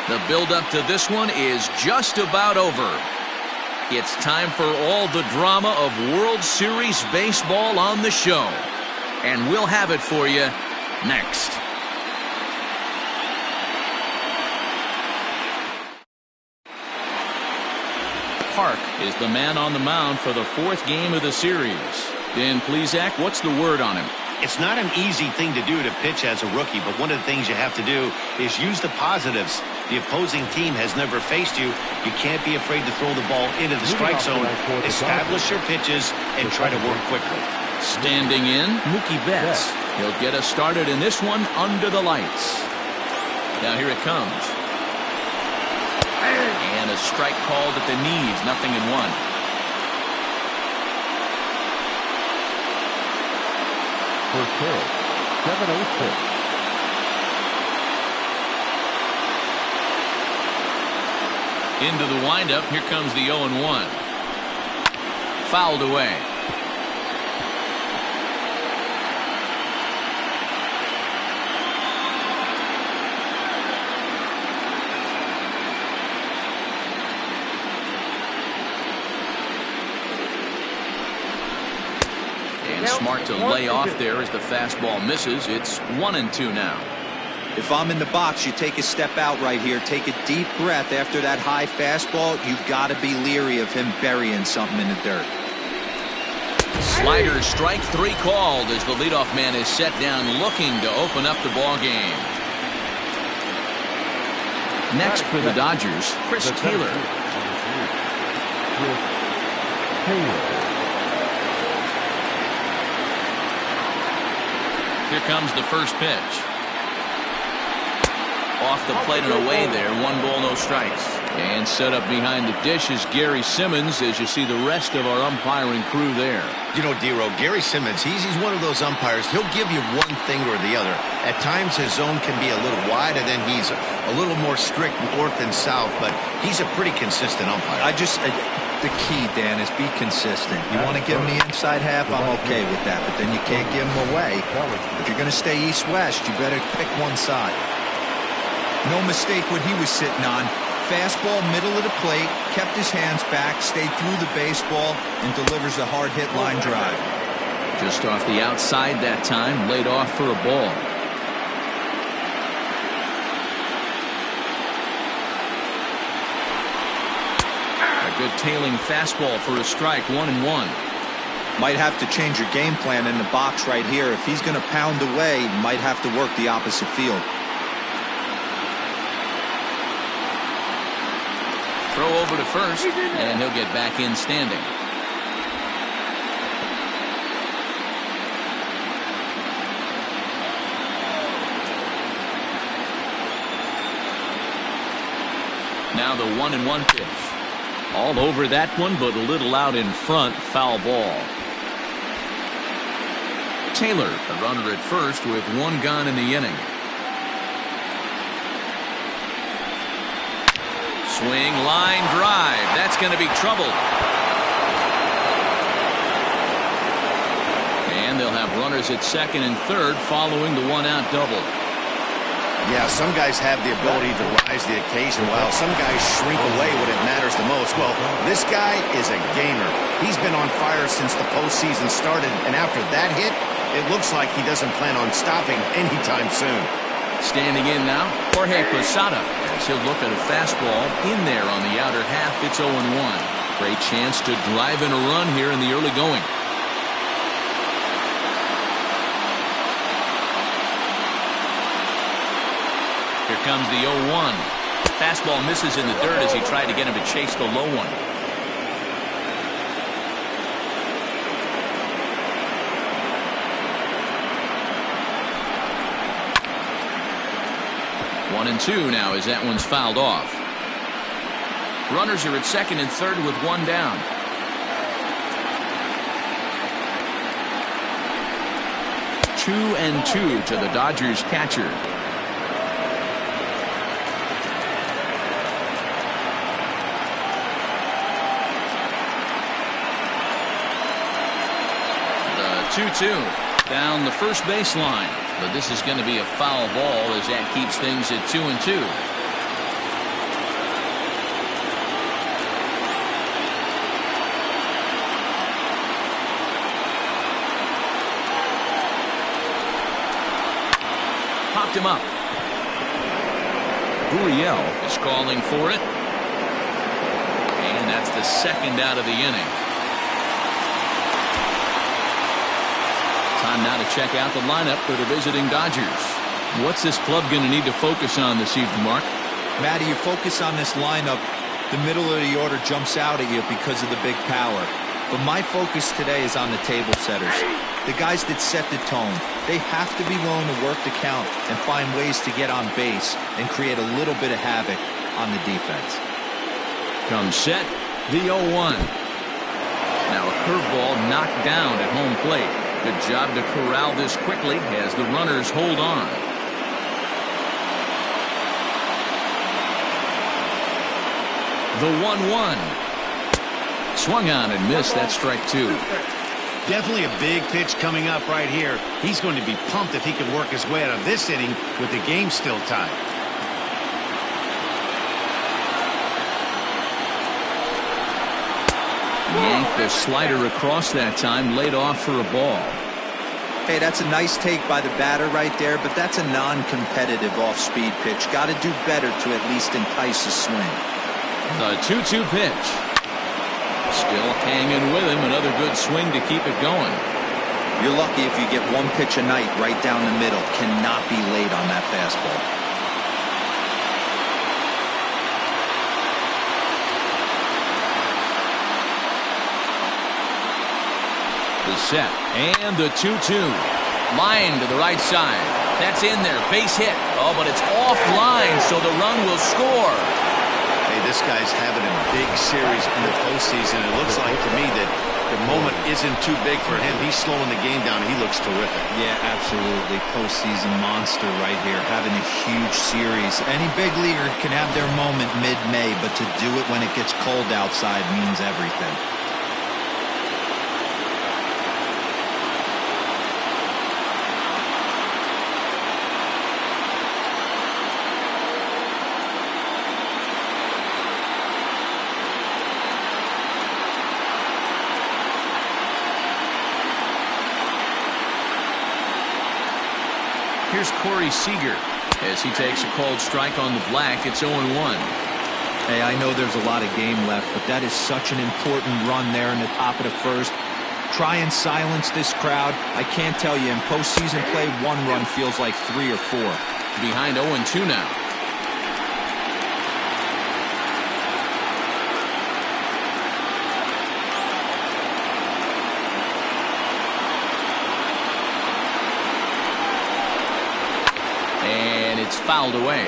The build-up to this one is just about over. It's time for all the drama of World Series baseball on the show. And we'll have it for you next. Park is the man on the mound for the fourth game of the series. Dan Plesac, what's the word on him? It's not an easy thing to do to pitch as a rookie, but one of the things you have to do is use the positives. The opposing team has never faced you. You can't be afraid to throw the ball into the strike zone. Establish your pitches and try to work quickly. Standing in, Mookie Betts. He'll get us started in this one under the lights. Now here it comes. And a strike called at the knees, 0-1. For kill, 7-0-6. Into the windup, here comes the 0-1. Fouled away. Smart to lay off there as the fastball misses. It's 1-2 now. If I'm in the box, you take a step out right here. Take a deep breath after that high fastball. You've got to be leery of him burying something in the dirt. Slider strike 3 called as the leadoff man is set down looking to open up the ball game. Next for the Dodgers, Chris Taylor. Here comes the first pitch. Off the plate and away there. 1 ball, no strikes. And set up behind the dish is Gary Simmons as you see the rest of our umpiring crew there. You know, D-Row, Gary Simmons, he's one of those umpires. He'll give you one thing or the other. At times his zone can be a little wide, and then he's a little more strict north and south, but he's a pretty consistent umpire. The key, Dan, is be consistent. You want to give him the inside half, I'm okay with that, but then you can't give him away. If you're going to stay east-west, you better pick one side. No mistake what he was sitting on. Fastball, middle of the plate, kept his hands back, stayed through the baseball, and delivers a hard-hit line drive. Just off the outside that time, laid off for a ball. Good tailing fastball for a strike, 1-1. Might have to change your game plan in the box right here. If he's going to pound away, might have to work the opposite field. Throw over to first, and he'll get back in standing. Now the 1-1 pitch. All over that one, but a little out in front. Foul ball. Taylor, the runner at first with 1 gone in the inning. Swing, line drive. That's going to be trouble. And they'll have runners at second and third following the 1-out double. Yeah, some guys have the ability to rise the occasion while some guys shrink away when it matters the most. Well, this guy is a gamer. He's been on fire since the postseason started, and after that hit, it looks like he doesn't plan on stopping anytime soon. Standing in now, Jorge Posada, as he'll look at a fastball in there on the outer half. It's 0-1. Great chance to drive in a run here in the early going. Here comes the 0-1. Fastball misses in the dirt as he tried to get him to chase the low one. One and two now as that one's fouled off. Runners are at second and third with 1 down. Two and two to the Dodgers catcher. The 2-2 down the first baseline. But this is going to be a foul ball as that keeps things at 2 and 2. picked him up. Gurriel is calling for it. And that's the second out of the inning. Time now to check out the lineup for the visiting Dodgers. What's this club going to need to focus on this evening, Mark? Matty, you focus on this lineup, the middle of the order jumps out at you because of the big power. But my focus today is on the table setters, the guys that set the tone. They have to be willing to work the count and find ways to get on base and create a little bit of havoc on the defense. Comes set, the 0-1. Now a curveball knocked down at home plate. Good job to corral this quickly as the runners hold on. The 1-1. Swung on and missed. That strike two. Definitely a big pitch coming up right here. He's going to be pumped if he can work his way out of this inning with the game still tied. Yanked the slider across that time, laid off for a ball. Hey, that's a nice take by the batter right there, but that's a non-competitive off-speed pitch. Got to do better to at least entice a swing. The 2-2 pitch. Still hanging with him. Another good swing to keep it going. You're lucky if you get one pitch a night right down the middle. Cannot be late on that fastball. The set and the 2-2. Line to the right side. That's in there. Base hit. Oh, but it's offline, so the run will score. Hey, this guy's having a big series in the postseason. It looks like to me that the moment isn't too big for him. He's slowing the game down. He looks terrific. Yeah, absolutely. Postseason monster right here. Having a huge series. Any big leaguer can have their moment mid-May, but to do it when it gets cold outside means everything. Here's Corey Seager as he takes a called strike on the black. It's 0-1. Hey, I know there's a lot of game left, but that is such an important run there in the top of the first. Try and silence this crowd. I can't tell you, in postseason play, one run feels like 3 or 4. Behind 0-2 now. And it's fouled away.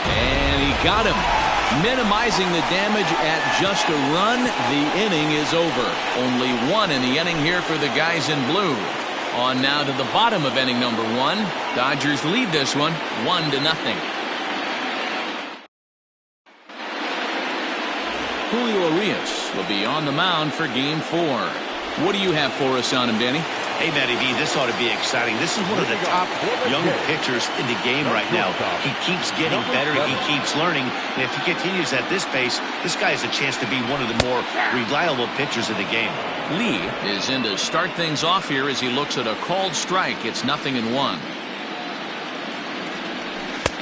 And he got him. Minimizing the damage at just a run. The inning is over. Only one in the inning here for the guys in blue. On now to the bottom of inning number 1. Dodgers lead this one 1-0. Julio Urias will be on the mound for game 4. What do you have for us on him, Danny? Hey, Matty V, this ought to be exciting. This is one of the top young pitchers in the game right now. He keeps getting better. He keeps learning. And if he continues at this pace, this guy has a chance to be one of the more reliable pitchers in the game. Lee is in to start things off here as he looks at a called strike. It's 0-1.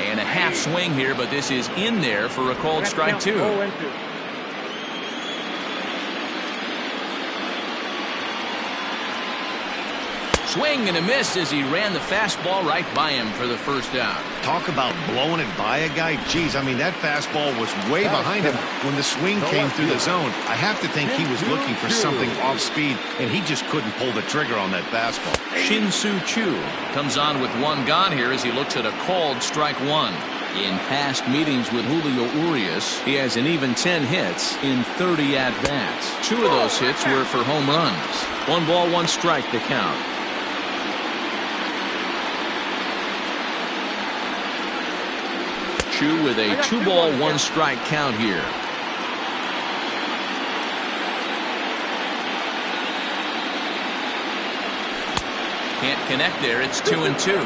And a half swing here, but this is in there for a called strike, too. Swing and a miss as he ran the fastball right by him for the first out. Talk about blowing it by a guy. Geez, I mean, that fastball was way behind him when the swing came through the zone. I have to think he was looking for something off speed, and he just couldn't pull the trigger on that fastball. Shin-Soo Choo comes on with one gone here as he looks at a called strike 1. In past meetings with Julio Urias, he has an even 10 hits in 30 at-bats. 2 of those hits were for home runs. 1 ball, 1 strike to count. Choo with a 2 ball, 1 strike count here. Can't connect there. It's 2-2.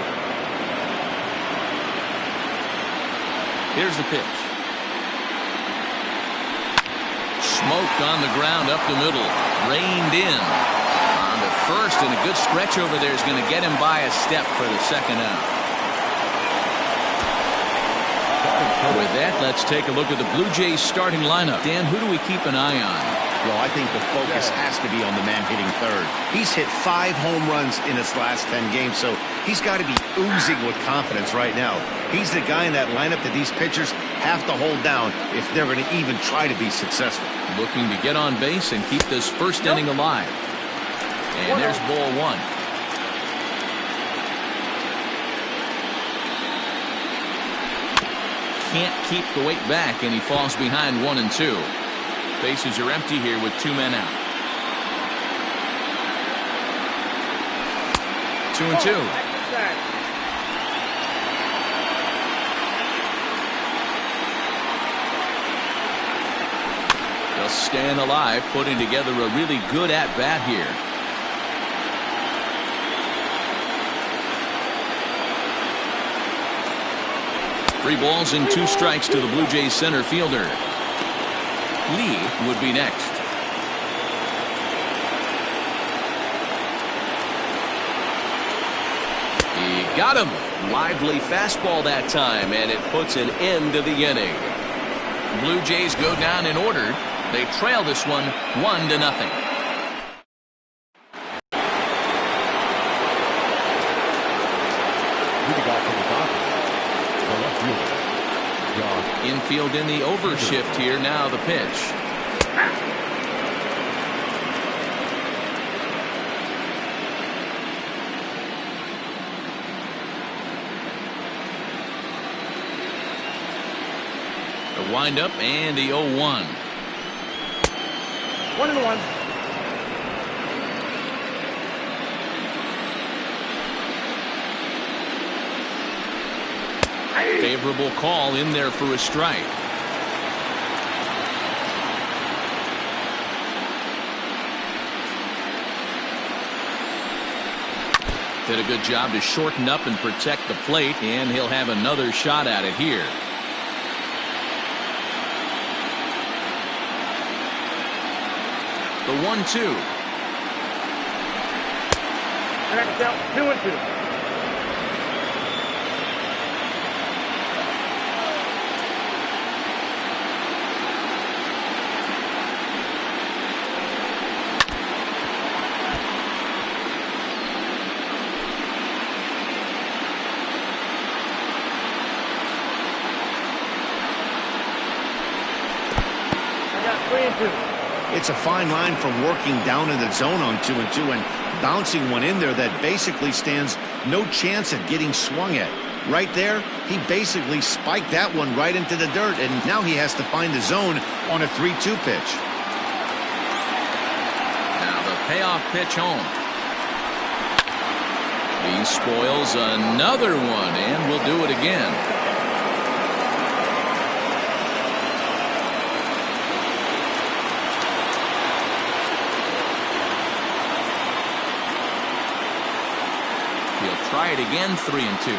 Here's the pitch. Smoked on the ground up the middle. Reined in. On to first, and a good stretch over there is going to get him by a step for the second out. With that, let's take a look at the Blue Jays starting lineup. Dan, who do we keep an eye on? Well, I think the focus has to be on the man hitting third. He's hit 5 home runs in his last 10 games, so he's got to be oozing with confidence right now. He's the guy in that lineup that these pitchers have to hold down if they're going to even try to be successful. Looking to get on base and keep this first inning alive. And there's ball 1. Can't keep the weight back, and he falls behind 1 and 2. Bases are empty here with 2 men out. 2 and 2. Just staying alive, putting together a really good at-bat here. Three balls and 2 strikes to the Blue Jays center fielder. Lee would be next. He got him. Lively fastball that time, and it puts an end to the inning. Blue Jays go down in order. They trail this one 1-0. Infield in the overshift here. Now the pitch. The windup and the 0-1. 1-1. Favorable call in there for a strike. Did a good job to shorten up and protect the plate, and he'll have another shot at it here. The 1-2. 2-2. It's a fine line from working down in the zone on 2-2 and bouncing one in there that basically stands no chance at getting swung at. Right there, he basically spiked that one right into the dirt, and now he has to find the zone on a 3-2 pitch. Now the payoff pitch home. He spoils another one, and will do it again. Try it again, 3-2.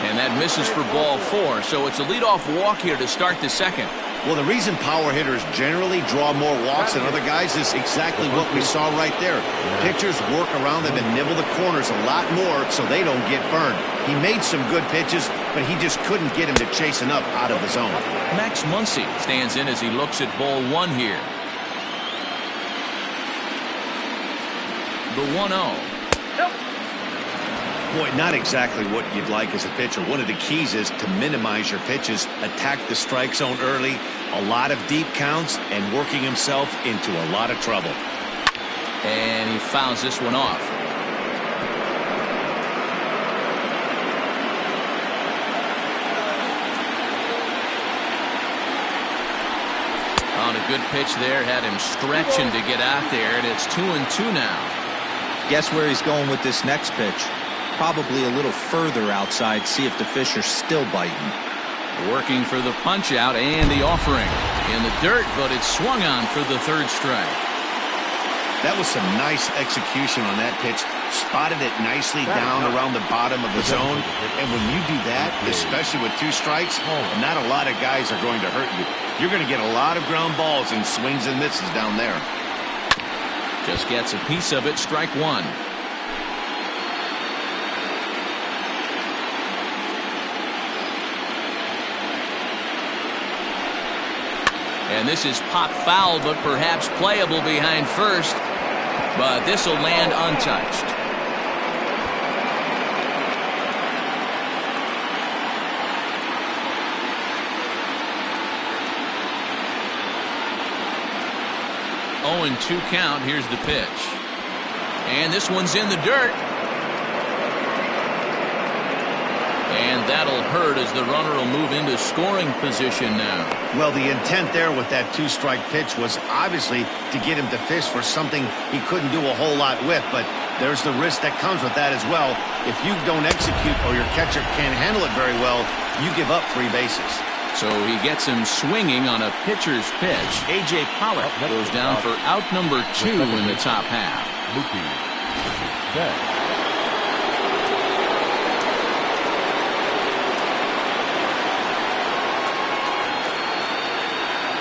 And that misses for ball 4, so it's a leadoff walk here to start the second. Well, the reason power hitters generally draw more walks than other guys is exactly what we saw right there. Pitchers work around them and nibble the corners a lot more so they don't get burned. He made some good pitches, but he just couldn't get him to chase enough out of the zone. Max Muncy stands in as he looks at ball 1 here. The 1-0. Boy, not exactly what you'd like as a pitcher. One of the keys is to minimize your pitches, attack the strike zone early, a lot of deep counts, and working himself into a lot of trouble. And he fouls this one off. On a good pitch there, had him stretching to get out there, and it's 2-2 now. Guess where he's going with this next pitch? Probably a little further outside, see if the fish are still biting. Working for the punch out and the offering. In the dirt, but it's swung on for the 3rd strike. That was some nice execution on that pitch. Spotted it nicely down around the bottom of the zone. And when you do that, especially with 2 strikes, not a lot of guys are going to hurt you. You're going to get a lot of ground balls and swings and misses down there. Just gets a piece of it. Strike one. And this is pop foul, but perhaps playable behind first. But this will land untouched. Oh, and 2 count. Here's the pitch. And this one's in the dirt. And that'll hurt as the runner will move into scoring position now. Well, the intent there with that 2-strike pitch was obviously to get him to fish for something he couldn't do a whole lot with, but there's the risk that comes with that as well. If you don't execute or your catcher can't handle it very well, you give up 3 bases. So he gets him swinging on a pitcher's pitch. A.J. Pollock goes down for out number 2 in the top half.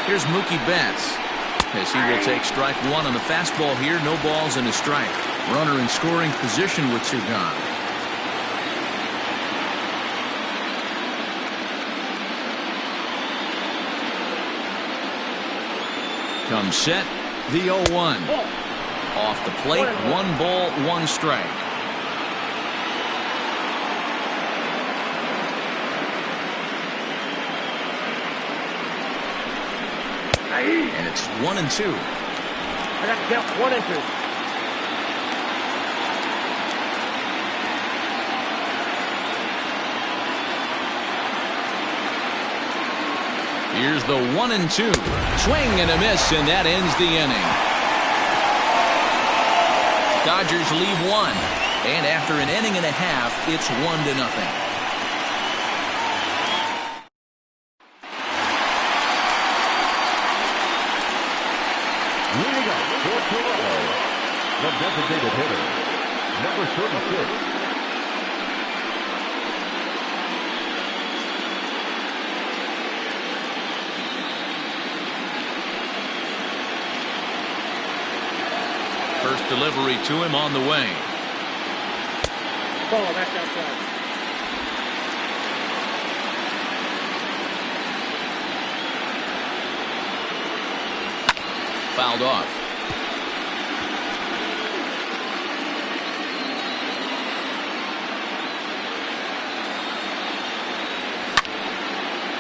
Here's Mookie Betts as he will take strike 1 on the fastball here. No balls and a strike. Runner in scoring position with 2 gone. Comes set, the 0-1. Off the plate, 1 ball, 1 strike. And it's 1-2. I got to count 1 and 2. Here's the 1-2. Swing and a miss, and that ends the inning. Dodgers leave 1. And after an inning and a half, it's 1-0. Leading up for Toronto, the designated hitter, number 36. First delivery to him on the way. Ball back outside. Fouled off.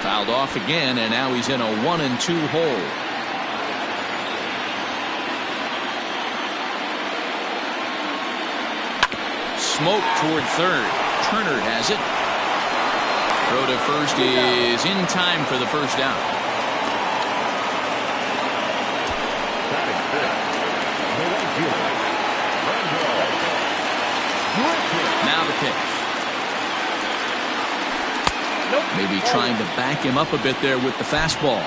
Fouled off again, and now he's in a 1-2 hole. Smoke toward third. Turner has it. Throw to first is in time for the first down. Now the pitch. Maybe trying to back him up a bit there with the fastball.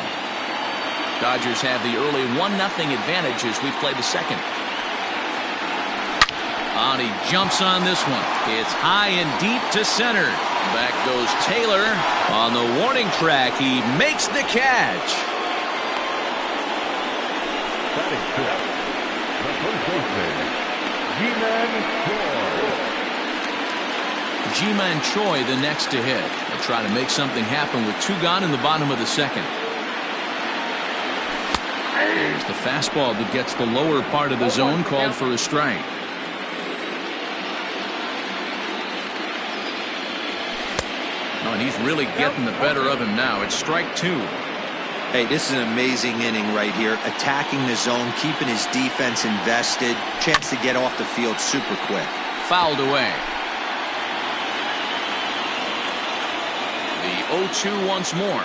Dodgers have the early 1-0 advantage as we play the second. And he jumps on this one. It's high and deep to center. Back goes Taylor on the warning track. He makes the catch. Batting fifth, the first baseman, Ji-Man Choi the next to hit. They'll try to make something happen with 2 gone in the bottom of the second. There's the fastball that gets the lower part of the zone, called for a strike. Oh, and he's really getting the better of him now. It's strike 2. Hey, this is an amazing inning right here. Attacking the zone, keeping his defense invested. Chance to get off the field super quick. Fouled away. The 0-2 once more.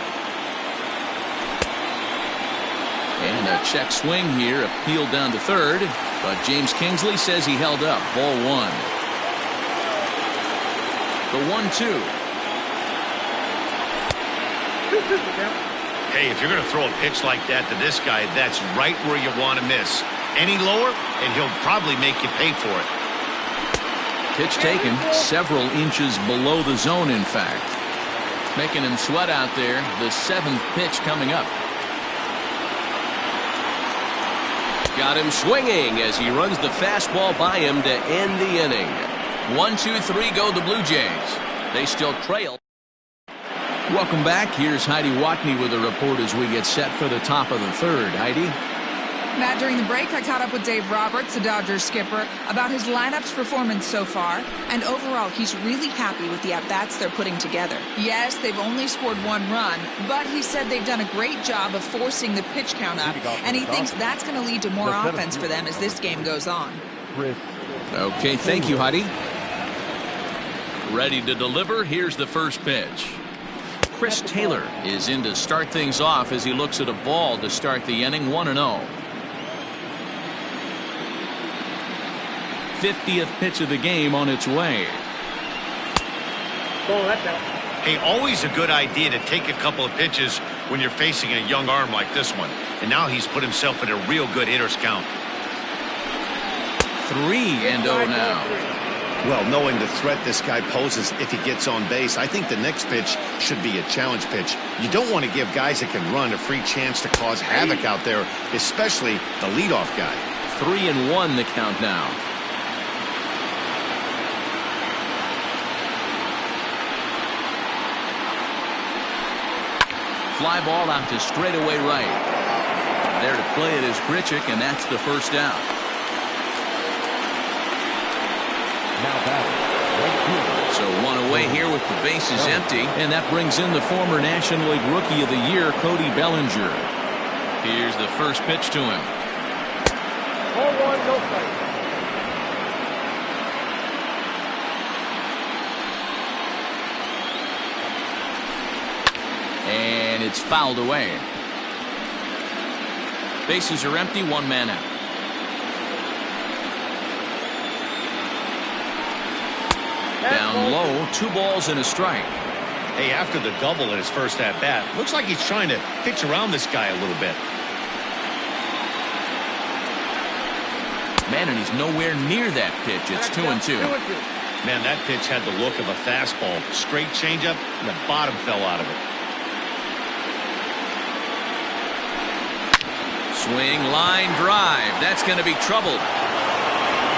And a check swing here, appealed down to third. But James Kingsley says he held up. Ball 1. The 1-2. Hey, if you're going to throw a pitch like that to this guy, that's right where you want to miss. Any lower, and he'll probably make you pay for it. Pitch taken several inches below the zone, in fact. Making him sweat out there. The 7th pitch coming up. got him swinging as he runs the fastball by him to end the inning. 1-2-3 go the Blue Jays. They still trail. Welcome back. Here's Heidi Watney with a report as we get set for the top of the third. Heidi? Matt, during the break, I caught up with Dave Roberts, the Dodgers skipper, about his lineup's performance so far, and overall, he's really happy with the at-bats they're putting together. Yes, they've only scored 1 run, but he said they've done a great job of forcing the pitch count up, and he thinks that's going to lead to more offense for them as this game goes on. Okay, thank you, Heidi. Ready to deliver. Here's the first pitch. Chris Taylor is in to start things off as he looks at a ball to start the inning. 1-0. 50th pitch of the game on its way. Hey, always a good idea to take a couple of pitches when you're facing a young arm like this one. And now he's put himself in a real good hitter's count. 3-0 now. Well, knowing the threat this guy poses if he gets on base, I think the next pitch should be a challenge pitch. You don't want to give guys that can run a free chance to cause havoc out there, especially the leadoff guy. 3-1 the count now. Fly ball out to straightaway right. There to play it is Grichuk, and that's the first out. So 1 away here with the bases empty, and that brings in the former National League Rookie of the Year, Cody Bellinger. Here's the first pitch to him. 0-1, no strike. And it's fouled away. Bases are empty, 1 man out. Down low, 2 balls and a strike. Hey, after the double in his first at-bat, looks like he's trying to pitch around this guy a little bit. Man, and he's nowhere near that pitch. It's 2-2. Man, that pitch had the look of a fastball. Straight changeup, and the bottom fell out of it. Swing, line, drive. That's going to be trouble.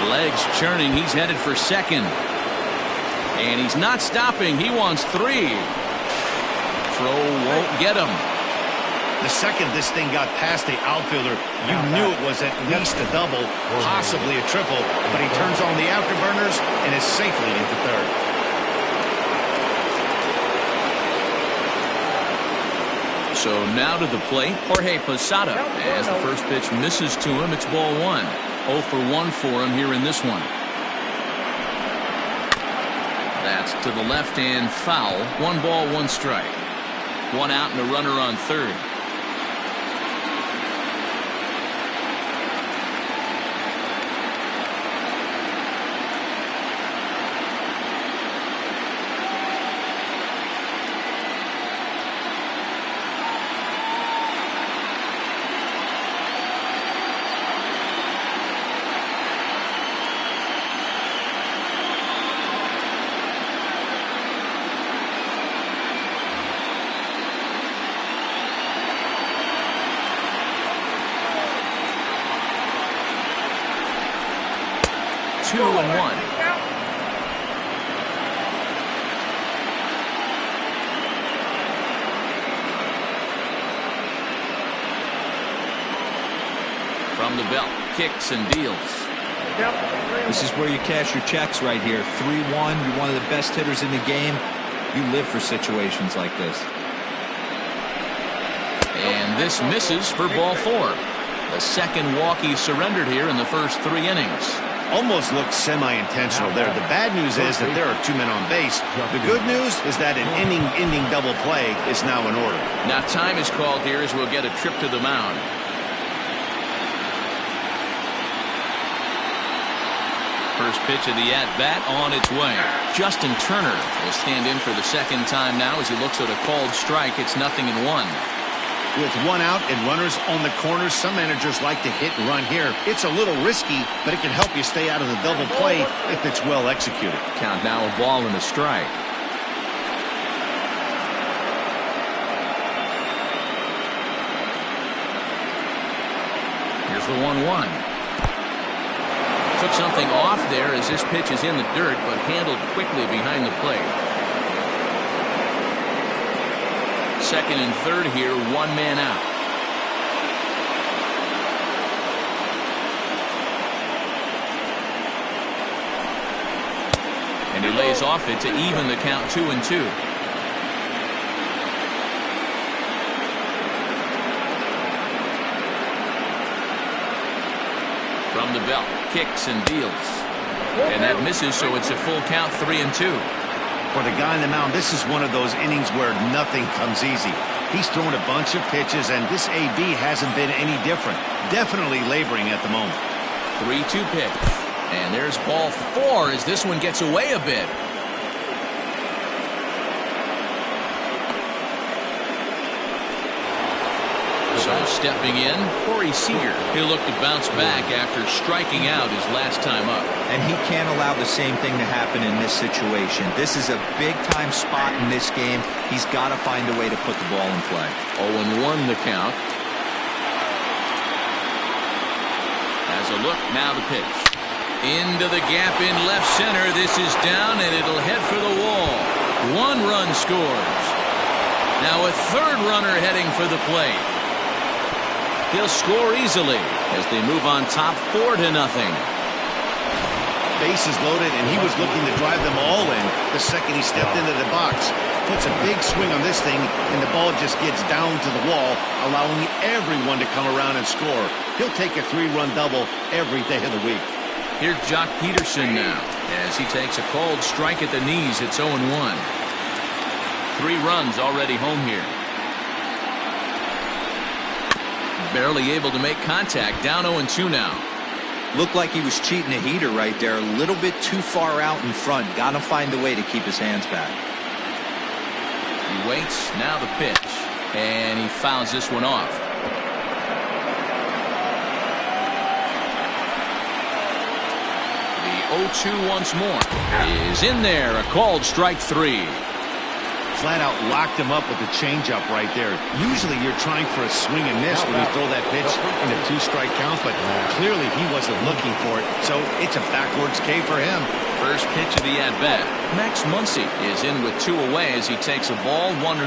Legs churning. He's headed for second. And he's not stopping. He wants 3. Throw won't get him. The second this thing got past the outfielder, you knew it was at least a double, possibly a triple, but he turns on the afterburners and is safely into third. So now to the plate, Jorge Posada. As the first pitch misses to him, it's ball 1. 0 for 1 for him here in this one. That's to the left and foul. 1 ball, 1 strike. 1 out and a runner on third. Two and 1. From the belt, kicks and deals. This is where you cash your checks right here. 3-1. You're one of the best hitters in the game. You live for situations like this. And this misses for ball 4. The second walk he surrendered here in the first 3 innings. Almost looked semi-intentional there. The bad news is that there are 2 men on base. The good news is that an inning-ending double play is now in order. Now time is called here as we'll get a trip to the mound. First pitch of the at-bat on its way. Justin Turner will stand in for the second time now as he looks at a called strike. It's 0-1. With 1 out and runners on the corners, some managers like to hit and run here. It's a little risky, but it can help you stay out of the double play if it's well executed. Count now, a ball and a strike. Your Here's the 1-1. Took something off there as this pitch is in the dirt, but handled quickly behind the plate. Second and third here, one man out. And he lays off it to even the count 2-2. From the belt, kicks and deals. And that misses, so it's a full count, 3-2. For the guy on the mound, this is one of those innings where nothing comes easy. He's thrown a bunch of pitches, and this AB hasn't been any different. Definitely laboring at the moment. 3-2 pitch. And there's ball 4 as this one gets away a bit. So stepping in, Corey Seager. He'll look to bounce back after striking out his last time up. And he can't allow the same thing to happen in this situation. This is a big-time spot in this game. He's got to find a way to put the ball in play. 0-1 the count. As a look, now the pitch. Into the gap in left center. This is down, and it'll head for the wall. 1 run scores. Now a third runner heading for the plate. He'll score easily as they move on top 4-0. Bases loaded, and he was looking to drive them all in the second he stepped into the box. Puts a big swing on this thing, and the ball just gets down to the wall, allowing everyone to come around and score. He'll take a 3-run double every day of the week. Here's Jock Peterson now as he takes a cold strike at the knees. It's 0-1. 3 runs already home here. Barely able to make contact. Down 0-2 now. Looked like he was cheating a heater right there. A little bit too far out in front. Got to find a way to keep his hands back. He waits. Now the pitch. And he fouls this one off. The 0-2 once more is in there. A called strike 3. Flat out locked him up with the changeup right there. Usually you're trying for a swing and miss when you throw that pitch in a 2-strike count, but clearly he wasn't looking for it, so it's a backwards K for him. First pitch of the at-bat. Max Muncy is in with 2 away as he takes a ball 1-0.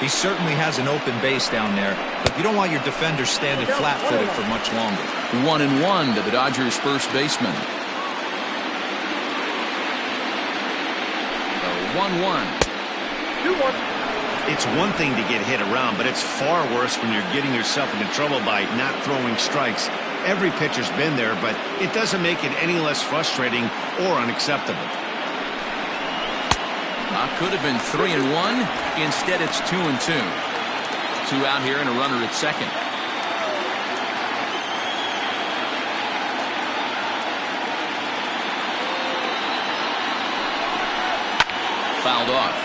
He certainly has an open base down there, but you don't want your defenders standing flat-footed for much longer. 1-1 to the Dodgers' first baseman. 1-1. It's one thing to get hit around, but it's far worse when you're getting yourself into trouble by not throwing strikes. Every pitcher's been there, but it doesn't make it any less frustrating or unacceptable. Could have been 3-1. Instead, it's 2-2. 2 out here and a runner at second. Fouled off.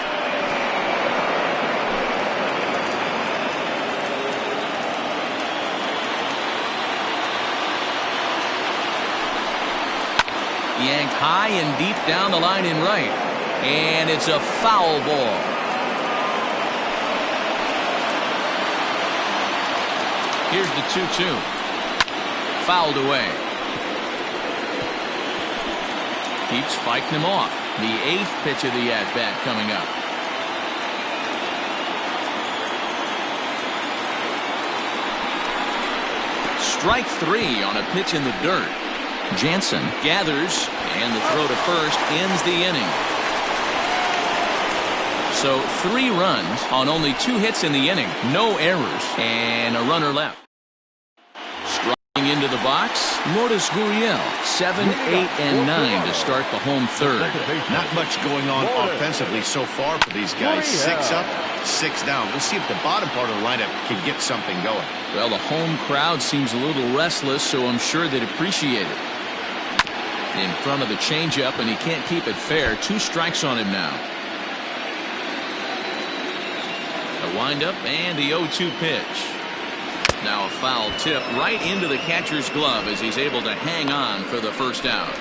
Yanked high and deep down the line in right. And it's a foul ball. Here's the 2-2. Fouled away. Keeps fighting him off. The 8th pitch of the at-bat coming up. Strike 3 on a pitch in the dirt. Jansen gathers, and the throw to first ends the inning. So 3 runs on only 2 hits in the inning. No errors, and a runner left. Striking into the box, Lourdes Gurriel, 7, 8, and 9 to start the home third. Not much going on offensively so far for these guys. 6 up, 6 down. We'll see if the bottom part of the lineup can get something going. Well, the home crowd seems a little restless, so I'm sure they'd appreciate it. In front of the changeup, and he can't keep it fair. 2 strikes on him now. A windup and the 0-2 pitch. Now a foul tip right into the catcher's glove as he's able to hang on for the first out.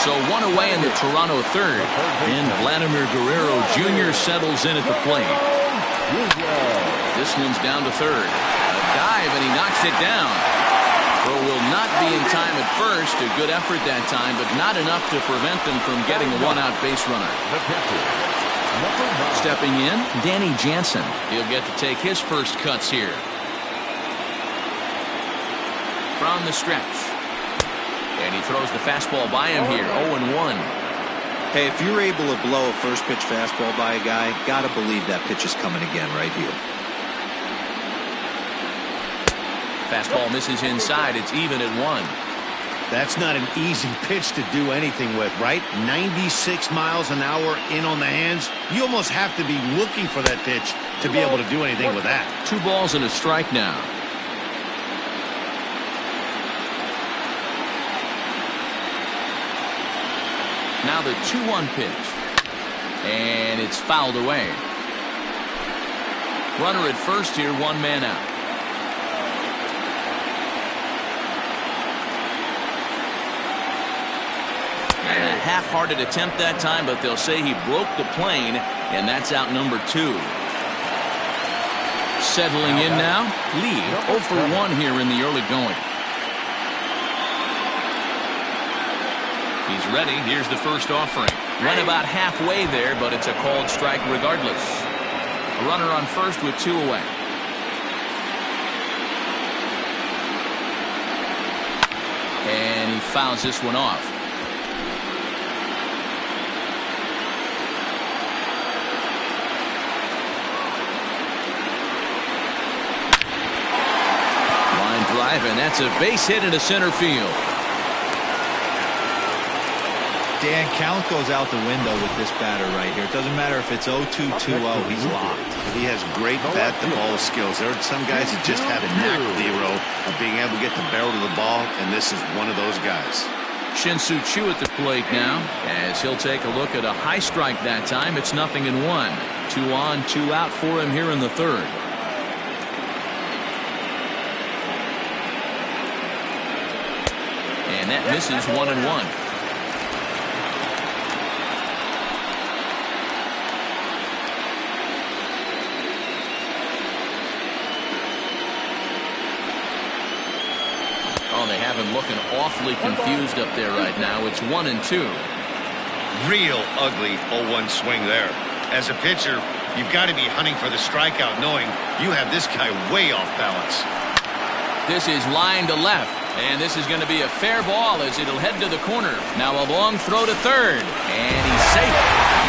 So 1 away in the Toronto third, and Vladimir Guerrero Jr. settles in at the plate. This one's down to third. A dive, and he knocks it down. Throw will not be in time at first. A good effort that time, but not enough to prevent them from getting a one-out base runner. Stepping in, Danny Jansen. He'll get to take his first cuts here. From the stretch. And he throws the fastball by him here, 0-1. Hey, if you're able to blow a first pitch fastball by a guy, gotta believe that pitch is coming again right here. Fastball misses inside. It's even at 1. That's not an easy pitch to do anything with, right? 96 miles an hour in on the hands. You almost have to be looking for that pitch to be able to do anything with that. 2 balls and a strike now. Now the 2-1 pitch. And it's fouled away. Runner at first here, 1 man out. And a half-hearted attempt that time, but they'll say he broke the plane, and that's out number 2. Settling in now, Lee, 0 for 1 here in the early going. He's ready. Here's the first offering. Run about halfway there, but it's a called strike regardless. A runner on first with 2 away. And he fouls this one off. Line drive, and that's a base hit into center field. Dan, count goes out the window with this batter right here. It doesn't matter if it's 0-2, 2-0, he's locked. He has great bat-to-ball skills. There are some guys that just have a knack, Zero, of being able to get the barrel to the ball, and this is one of those guys. Shin-Soo Choo at the plate now, as he'll take a look at a high strike that time. It's 0-1. 2 on, 2 out for him here in the 3rd. And that misses 1-1. They have him looking awfully confused up there right now. It's 1-2. Real ugly 0-1 swing there. As a pitcher, you've got to be hunting for the strikeout, knowing you have this guy way off balance. This is line to left, and this is going to be a fair ball as it'll head to the corner. Now a long throw to third, and he's safe.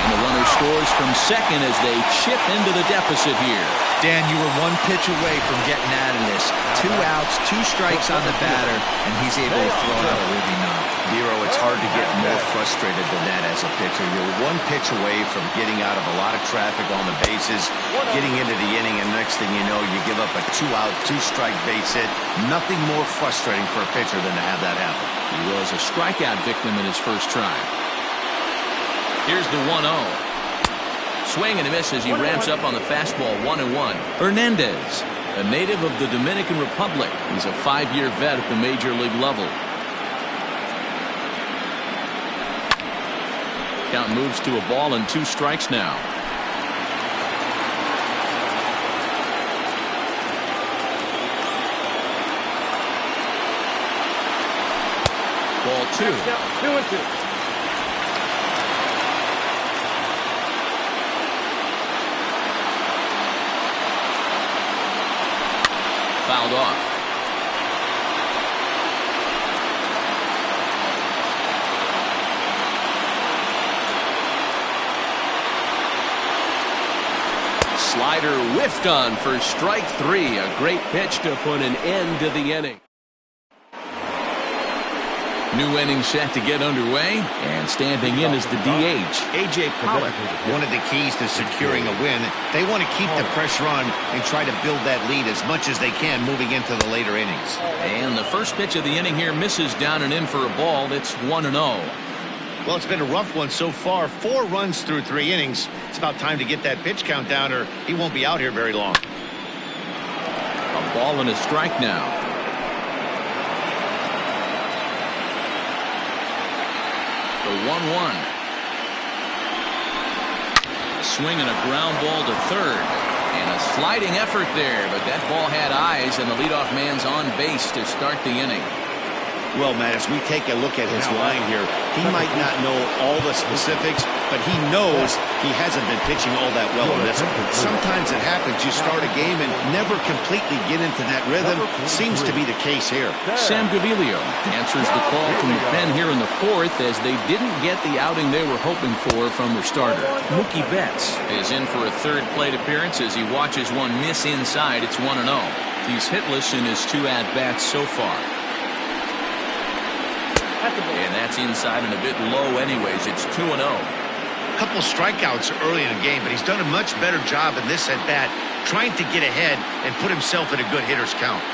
And the runner scores from second as they chip into the deficit here. Dan, you were 1 pitch away from getting out of this. 2 outs, 2 strikes on the batter, and he's able to throw out a really knock. Zero, it's hard to get more frustrated than that as a pitcher. You're 1 pitch away from getting out of a lot of traffic on the bases, getting into the inning, and next thing you know, you give up a 2-out, 2-strike base hit. Nothing more frustrating for a pitcher than to have that happen. He was a strikeout victim in his first try. Here's the 1-0. Swing and a miss as he ramps up on the fastball. 1-1. Hernandez, a native of the Dominican Republic. He's a 5-year vet at the major league level. Count moves to a ball and 2 strikes now. Ball 2. 2-2. Fouled off. Slider whiffed on for strike 3. A great pitch to put an end to the inning. New inning set to get underway, and standing in is the DH, A.J. Pollock. One of the keys to securing a win, they want to keep the pressure on and try to build that lead as much as they can moving into the later innings. And the first pitch of the inning here misses down and in for a ball. It's 1-0. Well, it's been a rough one so far. 4 runs through 3 innings. It's about time to get that pitch count down, or he won't be out here very long. A ball and a strike now. The 1-1. Swing and a ground ball to third. And a sliding effort there, but that ball had eyes, and the leadoff man's on base to start the inning. Well, Matt, as we take a look at his line here, he might not know all the specifics, but he knows he hasn't been pitching all that well in this one. Sometimes it happens. You start a game and never completely get into that rhythm. Seems to be the case here. Sam Gaviglio answers the call from the pen here in the fourth, as they didn't get the outing they were hoping for from their starter. Mookie Betts is in for a third plate appearance as he watches one miss inside. It's 1-0. He's hitless in his 2 at-bats so far. And that's inside and a bit low anyways. It's 2-0. Couple strikeouts early in the game, but he's done a much better job in this at-bat trying to get ahead and put himself in a good hitter's count.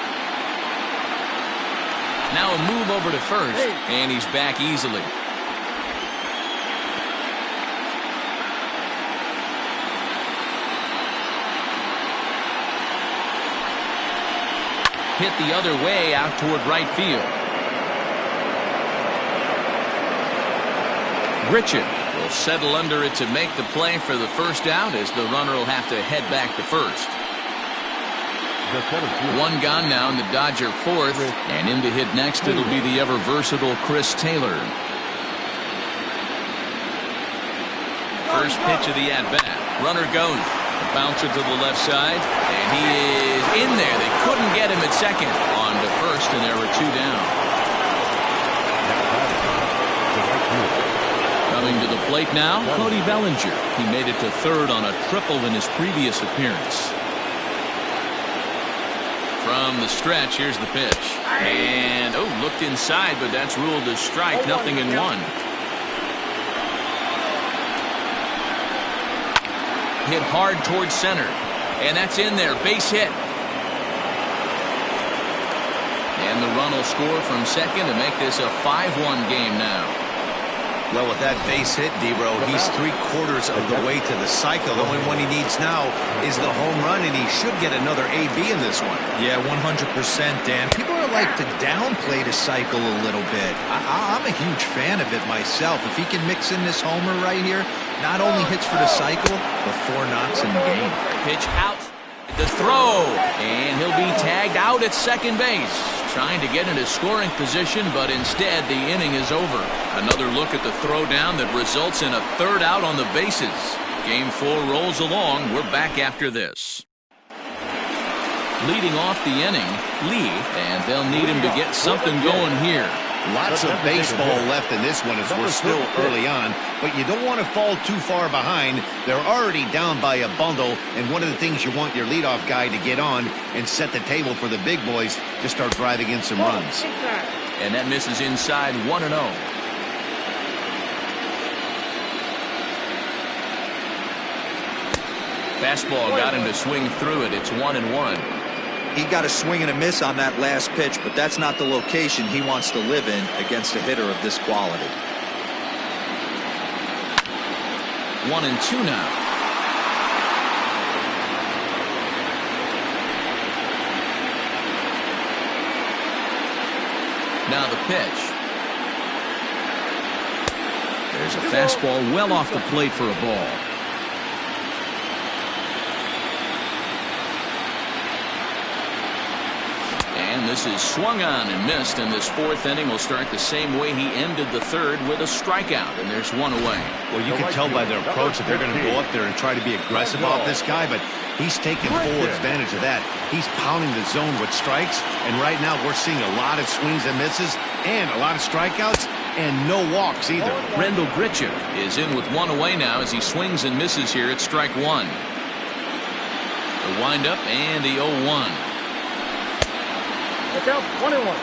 Now a move over to first, and he's back easily. Hit the other way out toward right field. Grichuk will settle under it to make the play for the first out, as the runner will have to head back to first. One gone now in the Dodger fourth, and in to hit next it'll be the ever versatile Chris Taylor. First pitch of the at-bat. Runner goes. A bouncer to the left side, and he is in there. They couldn't get him at second. On to first, and there were 2 down. Coming to the plate now, Cody Bellinger. He made it to third on a triple in his previous appearance. From the stretch, here's the pitch. And, looked inside, but that's ruled a strike. 0-1. Hit hard towards center. And that's in there. Base hit. And the run will score from second to make this a 5-1 game now. Well, with that base hit, D-Row, he's 3/4 of the way to the cycle. The only one he needs now is the home run, and he should get another AB in this one. Yeah, 100%, Dan. People are like to downplay the cycle a little bit. I'm a huge fan of it myself. If he can mix in this homer right here, not only hits for the cycle, but 4 knocks in the game. Pitch out. The throw. And he'll be tagged out at second base. Trying to get into scoring position, but instead the inning is over. Another look at the throw down that results in a third out on the bases. Game 4 rolls along. We're back after this. Leading off the inning, Lee, and they'll need him to get something going here. Lots of baseball left in this one as we're still early on, but you don't want to fall too far behind. They're already down by a bundle, and one of the things you want your leadoff guy to get on and set the table for the big boys to start driving in some runs. And that misses inside. 1-0. Fastball got him to swing through it. It's 1-1. He got a swing and a miss on that last pitch, but that's not the location he wants to live in against a hitter of this quality. 1-2 now. Now the pitch. There's a fastball well off the plate for a ball. And this is swung on and missed, and this 4th inning will start the same way he ended the 3rd, with a strikeout, and there's 1 away. Well, you can tell by their approach that they're going to go up there and try to be aggressive off this guy, but he's taking full advantage of that. He's pounding the zone with strikes, and right now we're seeing a lot of swings and misses and a lot of strikeouts and no walks either. Rendell Grichuk is in with 1 away now as he swings and misses here at strike 1. The windup and the 0-1. Look out, 1-1.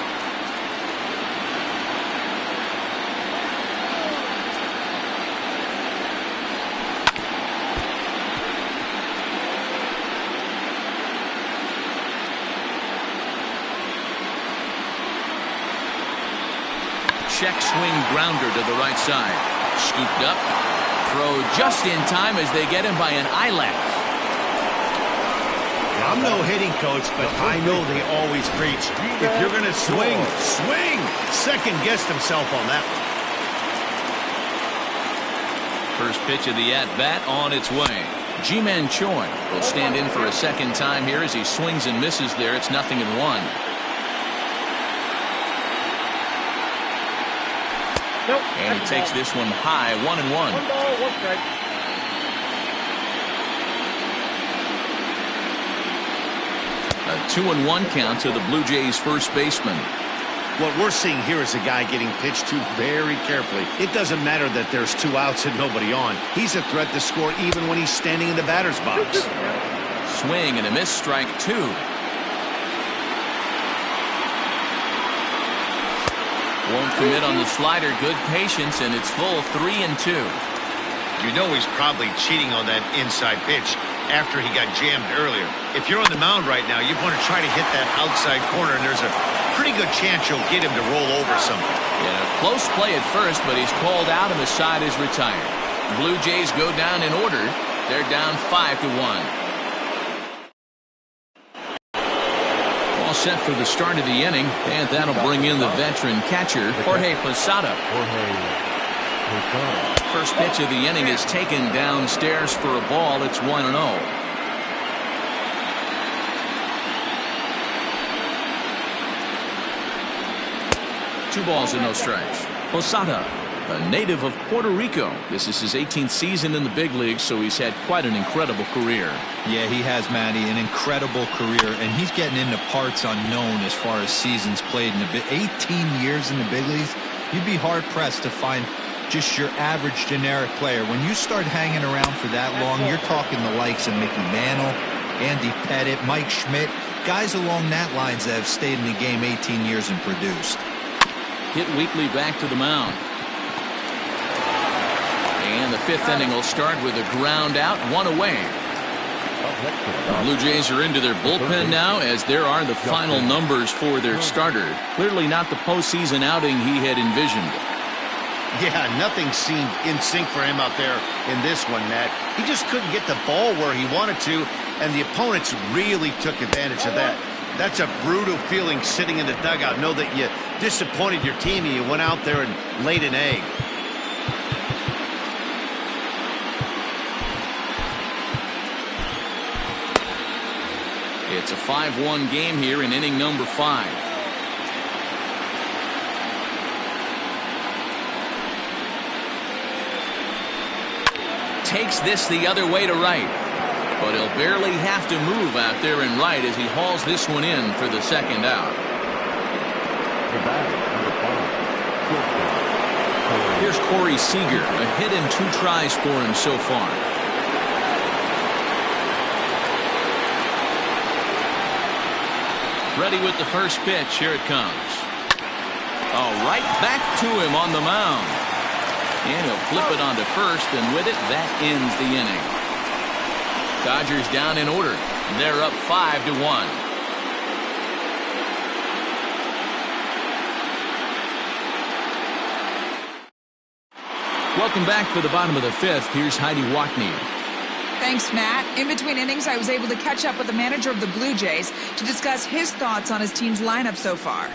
Check swing grounder to the right side. Scooped up. Throw just in time as they get him by an eyelash. I'm no hitting coach, but I know they always preach, if you're going to swing, swing! Second-guessed himself on that one. First pitch of the at-bat on its way. Ji-Man Choi will stand in for a second time here as he swings and misses there. It's 0-1. Nope. And he takes this one high, 1-1. 1 ball, 1 strike. A 2-1 count to the Blue Jays first baseman. What we're seeing here is a guy getting pitched to very carefully. It doesn't matter that there's 2 outs and nobody on. He's a threat to score even when he's standing in the batter's box. Swing and a miss, strike 2. Won't commit on the slider. Good patience, and it's full 3-2. You know he's probably cheating on that inside pitch after he got jammed earlier. If you're on the mound right now, you want to try to hit that outside corner, and there's a pretty good chance you'll get him to roll over something. Yeah, close play at first, but he's called out and the side is retired. Blue Jays go down in order. They're down 5-1. All set for the start of the inning, and that'll bring in the veteran catcher, Jorge Posada. First pitch of the inning is taken downstairs for a ball. It's 1-0. 2 balls and no strikes. Posada, a native of Puerto Rico. This is his 18th season in the big leagues, so he's had quite an incredible career. Yeah, he has, Matty, an incredible career, and he's getting into parts unknown as far as seasons played in the 18 years in the big leagues. You'd be hard-pressed to find just your average generic player. When you start hanging around for that long, you're talking the likes of Mickey Mantle, Andy Pettitte, Mike Schmidt, guys along that lines that have stayed in the game 18 years and produced. Hit weakly back to the mound. And the 5th inning will start with a ground out, 1 away. The Blue Jays are into their bullpen now, as there are the final numbers for their starter. Clearly not the postseason outing he had envisioned. Yeah, nothing seemed in sync for him out there in this one, Matt. He just couldn't get the ball where he wanted to, and the opponents really took advantage of that. That's a brutal feeling sitting in the dugout. Know that you disappointed your team and you went out there and laid an egg. It's a 5-1 game here in inning number 5. Takes this the other way to right, but he'll barely have to move out there in right as he hauls this one in for the second out. Here's Corey Seager, a hit in 2 tries for him so far. Ready with the first pitch. Here it comes. Oh, right back to him on the mound. And he'll flip it onto first, and with it, that ends the inning. Dodgers down in order. They're up 5-1. Welcome back for the bottom of the 5th. Here's Heidi Watney. Thanks, Matt. In between innings, I was able to catch up with the manager of the Blue Jays to discuss his thoughts on his team's lineup so far.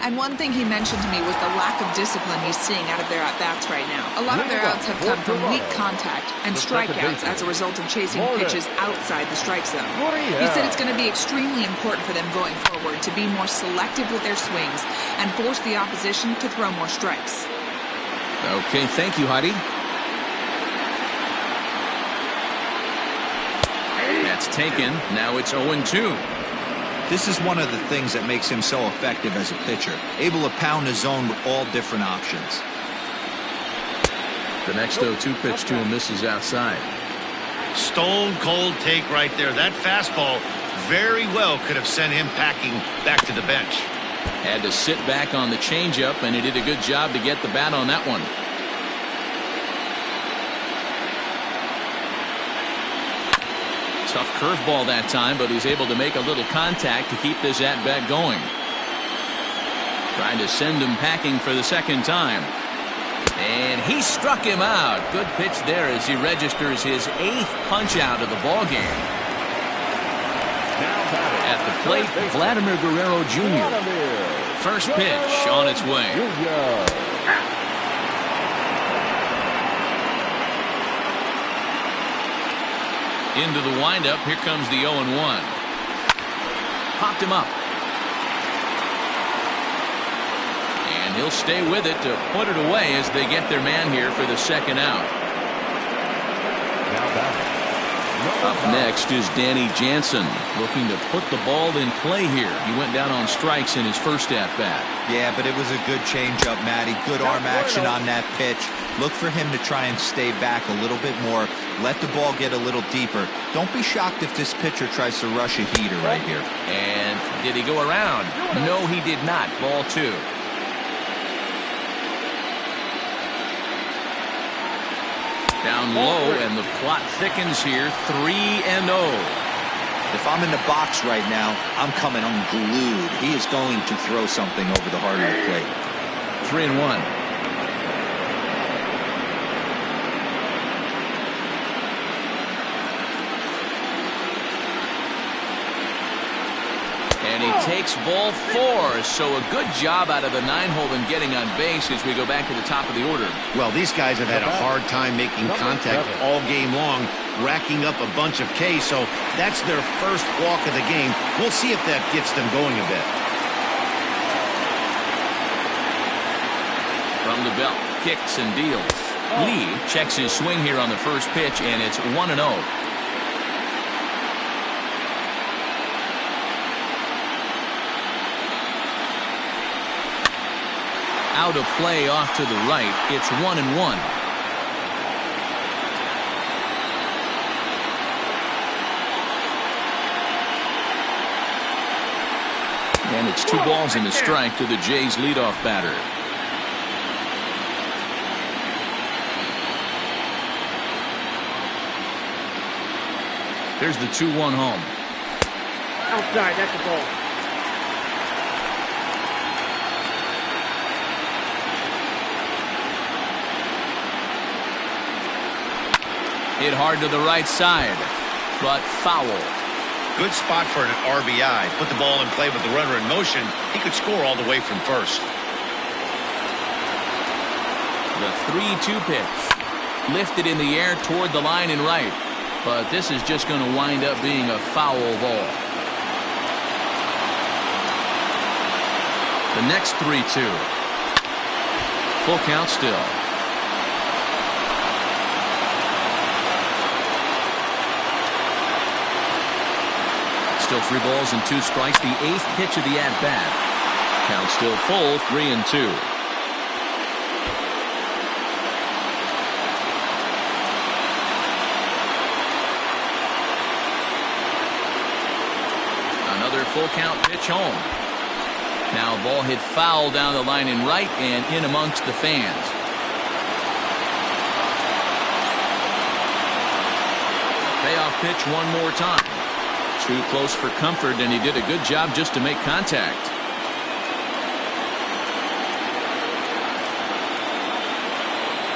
And one thing he mentioned to me was the lack of discipline he's seeing out of their at-bats right now. A lot of their outs have come from weak contact and strikeouts as a result of chasing pitches outside the strike zone. He said it's going to be extremely important for them going forward to be more selective with their swings and force the opposition to throw more strikes. Okay, thank you, Heidi. That's taken. Now it's 0-2. This is one of the things that makes him so effective as a pitcher, able to pound the zone with all different options. The next 0-2 pitch to him misses outside. Stone cold take right there. That fastball very well could have sent him packing back to the bench. Had to sit back on the changeup, and he did a good job to get the bat on that one. Tough curveball that time, but he's able to make a little contact to keep this at-bat going. Trying to send him packing for the second time. And he struck him out. Good pitch there as he registers his 8th punch out of the ball game. At the plate, Vladimir Guerrero Jr. First pitch on its way. Into the windup. Here comes the 0-1. Popped him up. And he'll stay with it to put it away as they get their man here for the second out. Up next is Danny Jansen, looking to put the ball in play here. He went down on strikes in his first at-bat. Yeah, but it was a good changeup, Matty. Good arm action on that pitch. Look for him to try and stay back a little bit more. Let the ball get a little deeper. Don't be shocked if this pitcher tries to rush a heater right here. And did he go around? No, he did not. Ball 2. Down low, and the plot thickens here. 3-0. If I'm in the box right now, I'm coming unglued. He is going to throw something over the heart of the plate. 3-1. And he takes ball 4. So a good job out of the 9-hole in getting on base as we go back to the top of the order. Well, these guys have had a hard time making contact all game long, racking up a bunch of Ks, so that's their first walk of the game. We'll see if that gets them going a bit. From the belt, kicks and deals. Lee checks his swing here on the first pitch, and it's 1-0. Out of play off to the right. It's 1-1. And it's 2 balls and a strike to the Jays leadoff batter. There's the 2-1 home. Outside, that's a ball. Hit hard to the right side, but foul. Good spot for an RBI. Put the ball in play with the runner in motion. He could score all the way from first. The 3-2 pitch. Lifted in the air toward the line and right. But this is just going to wind up being a foul ball. The next 3-2. Full count still. Still 3 balls and 2 strikes. The 8th pitch of the at-bat. Count still full, 3-2. Another full count pitch home. Now ball hit foul down the line in right and in amongst the fans. Payoff pitch one more time. Too close for comfort, and he did a good job just to make contact.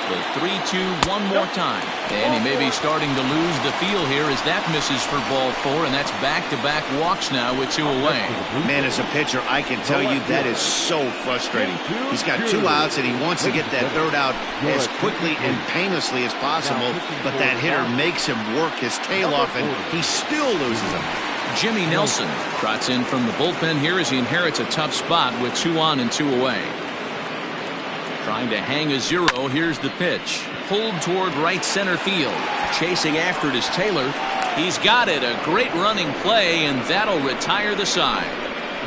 The 3-2 one more time. And he may be starting to lose the feel here as that misses for ball 4, and that's back-to-back walks now with 2 away. Man, as a pitcher, I can tell you that is so frustrating. He's got 2 outs, and he wants to get that 3rd out as quickly and painlessly as possible, but that hitter makes him work his tail off, and he still loses him. Jimmy Nelson trots in from the bullpen here as he inherits a tough spot with 2 on and 2 away. Trying to hang a 0. Here's the pitch. Pulled toward right center field. Chasing after it is Taylor. He's got it. A great running play, and that'll retire the side.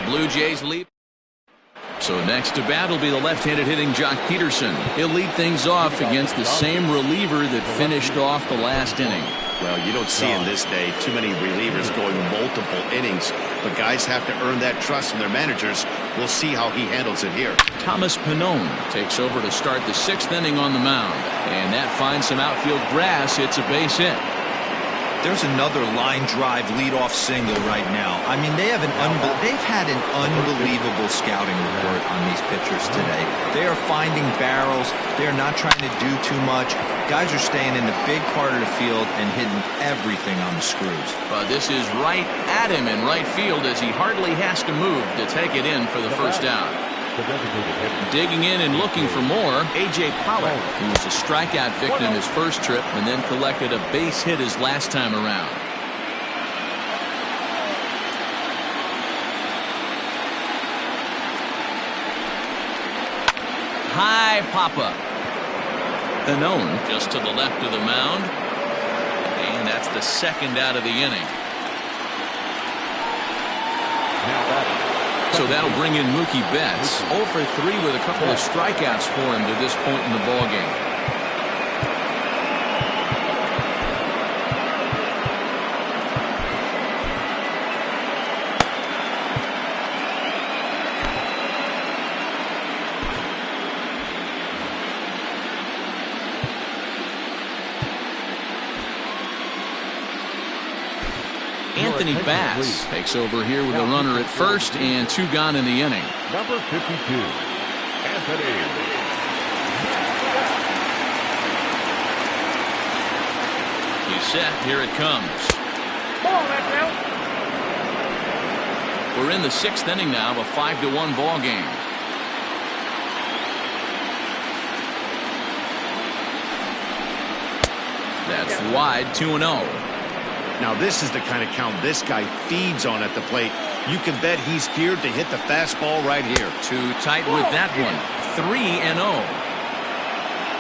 Blue Jays lead. So next to bat will be the left-handed hitting Jock Peterson. He'll lead things off against the same reliever that finished off the last inning. Well, you don't see in this day too many relievers going multiple innings, but guys have to earn that trust from their managers. We'll see how he handles it here. Thomas Pannone takes over to start the 6th inning on the mound, and that finds some outfield grass. It's a base hit. There's another line drive leadoff single right now. I mean, they've had an unbelievable scouting report on these pitchers today. They are finding barrels. They're not trying to do too much. Guys are staying in the big part of the field and hitting everything on the screws. But this is right at him in right field as he hardly has to move to take it in for the first out. The designated hitter. Digging in and looking for more, A.J. Pollock, who was a strikeout victim his first trip and then collected a base hit his last time around. High pop-up. Unknown just to the left of the mound. And that's the second out of the inning. So that'll bring in Mookie Betts. 0 for 3 with a couple of strikeouts for him to this point in the ballgame. Anthony Bass takes over here with a runner at first and 2 gone in the inning. Number 52, Anthony. He's set. Here it comes. Ball, left out. We're in the 6th inning now of a 5-1 ball game. That's wide, 2-0. Now this is the kind of count this guy feeds on at the plate. You can bet he's geared to hit the fastball right here. Too tight with that one. 3-0.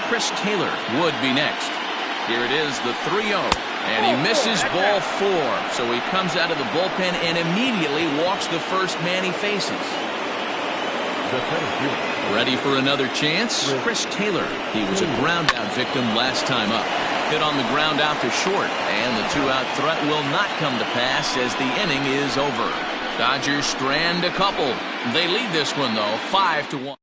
Chris Taylor would be next. Here it is, the 3-0. And he misses ball 4. So he comes out of the bullpen and immediately walks the first man he faces. Ready for another chance? Chris Taylor. He was a ground out victim last time up. Hit on the ground out to short, and the 2-out threat will not come to pass as the inning is over. Dodgers strand a couple. They lead this one, though, 5-1.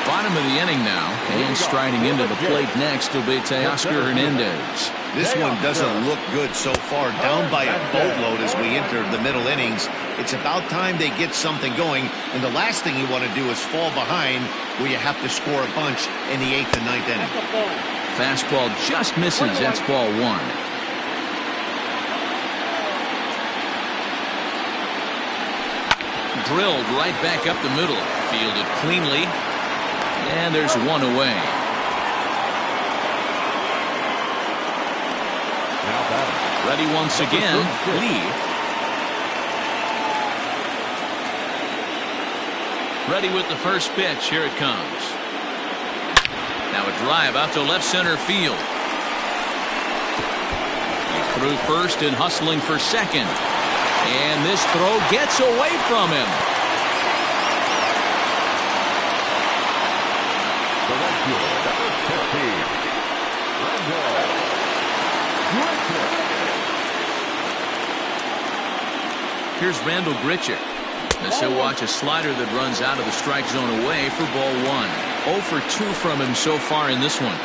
Bottom of the inning now, and striding into the plate next will be Teoscar Hernandez. This one doesn't look good so far, down by a boatload as we enter the middle innings. It's about time they get something going, and the last thing you want to do is fall behind where you have to score a bunch in the 8th and 9th inning. Fastball just misses. That's ball 1. Drilled right back up the middle. Fielded cleanly. And there's one away. Ready once again. Lee. Ready with the first pitch. Here it comes. Now a drive out to left center field. He's through first and hustling for second. And this throw gets away from him. Here's Randall Grichuk. As he'll watch a slider that runs out of the strike zone away for ball 1. 0 for 2 from him so far in this one.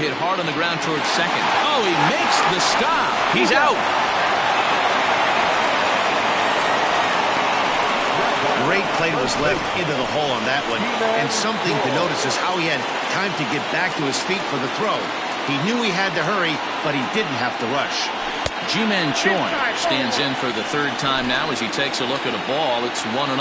Hit hard on the ground towards second. Oh, he makes the stop. He's out. Great play to his left into the hole on that one. And something to notice is how he had time to get back to his feet for the throw. He knew he had to hurry, but he didn't have to rush. G-Man Choi stands in for the 3rd time now as he takes a look at a ball. It's 1-0.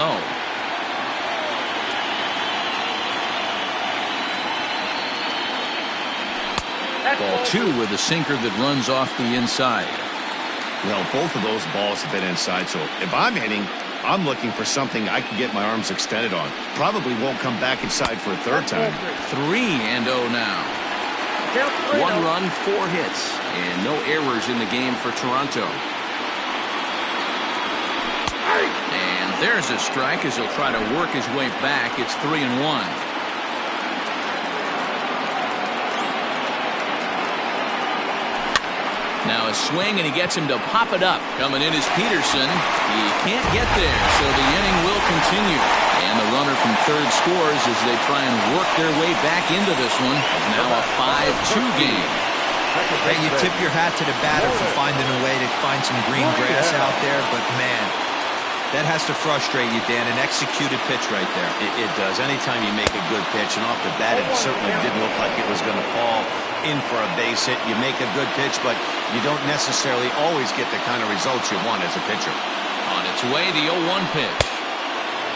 Ball 2 with a sinker that runs off the inside. Well, both of those balls have been inside, so if I'm hitting, I'm looking for something I can get my arms extended on. Probably won't come back inside for a 3rd time. 3-0 now. 1 run, 4 hits, and no errors in the game for Toronto. And there's a strike as he'll try to work his way back. It's 3-1. Now a swing, and he gets him to pop it up. Coming in is Peterson. He can't get there, so the inning will continue. And the runner from 3rd scores as they try and work their way back into this one. Now a 5-2 game. Hey, you tip your hat to the batter for finding a way to find some green grass out there, but man, That has to frustrate you, Dan. An executed pitch right there. It does. Anytime you make a good pitch, and off the bat, it certainly didn't look like it was going to fall in for a base hit. You make a good pitch, but you don't necessarily always get the kind of results you want as a pitcher. On its way, the 0-1 pitch.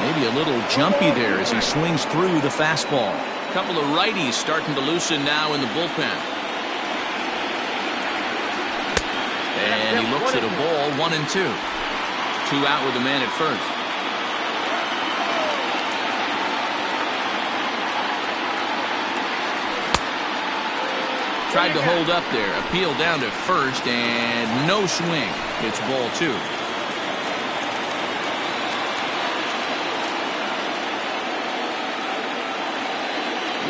Maybe a little jumpy there as he swings through the fastball. A couple of righties starting to loosen now in the bullpen. And he looks at a ball, 1-2. 2 out with a man at first. Tried to hold up there. Appeal down to first, and no swing. It's ball 2.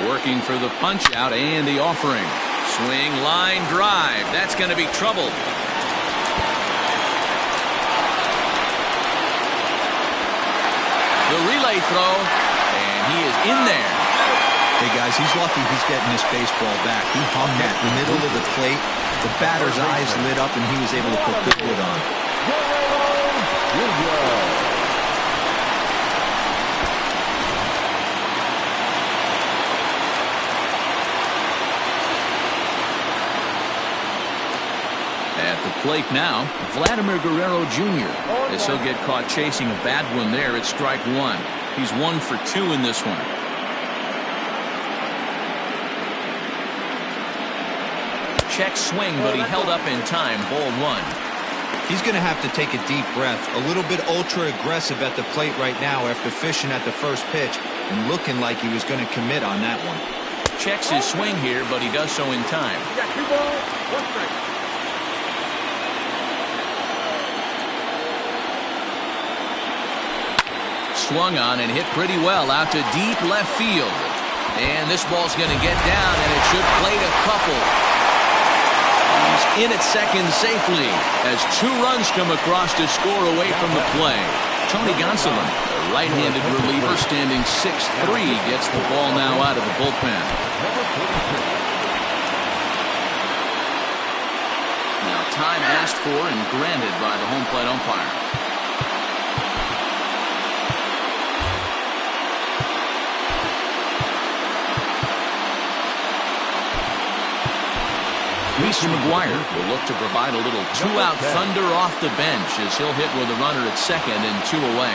Working for the punch out and the offering. Swing, line, drive. That's going to be trouble. The relay throw, and he is in there. Hey, guys, he's lucky he's getting this baseball back. He hung that middle of the plate. The batter's eyes lit up, and he was able to put good wood on. At the plate now, Vladimir Guerrero Jr. as he'll get caught chasing a bad one there at strike 1. He's 1 for 2 in this one. Check swing, but he held up in time. Ball 1. He's going to have to take a deep breath. A little bit ultra-aggressive at the plate right now after fishing at the first pitch and looking like he was going to commit on that one. Checks his swing here, but he does so in time. You got 2 balls, 1 strike. Swung on and hit pretty well out to deep left field. And this ball's going to get down, and it should plate a couple. He's in at second safely as 2 runs come across to score away from the play. Tony Gonsolin, the right-handed reliever, standing 6'3", gets the ball now out of the bullpen. Now time asked for and granted by the home plate umpire. Reese McGuire will look to provide a little 2-out thunder off the bench as he'll hit with a runner at second and 2 away.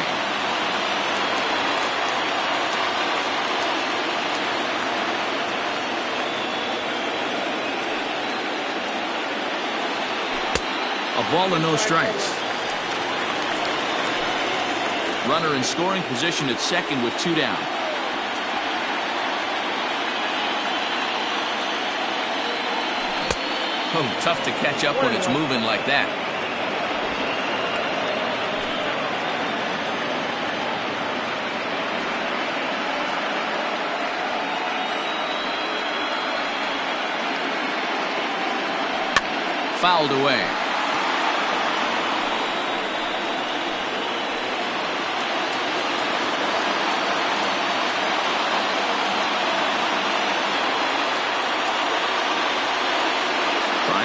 A ball and no strikes. Runner in scoring position at second with 2 down. Oh, tough to catch up when it's moving like that. Fouled away.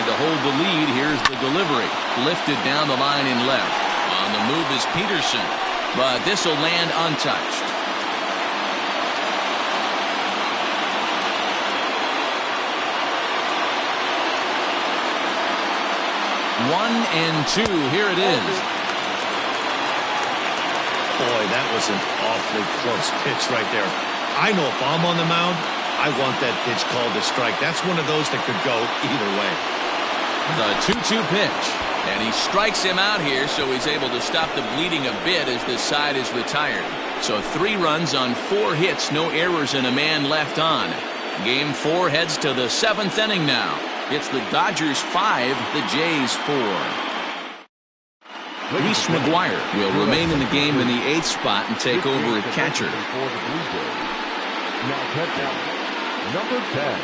To hold the lead, here's the delivery. Lifted down the line in left. On the move is Peterson, but this will land untouched. 1-2. Here it is. Boy, that was an awfully close pitch right there. I know if I'm on the mound, I want that pitch called a strike. That's one of those that could go either way. The 2-2 pitch, and he strikes him out here, so he's able to stop the bleeding a bit as this side is retired. So 3 runs on 4 hits, no errors, and a man left on. Game 4 heads to the 7th inning now. It's the Dodgers 5, the Jays 4. Reese McGuire will remain in the game in the 8th spot and take over at catcher. Now catcher, number 10.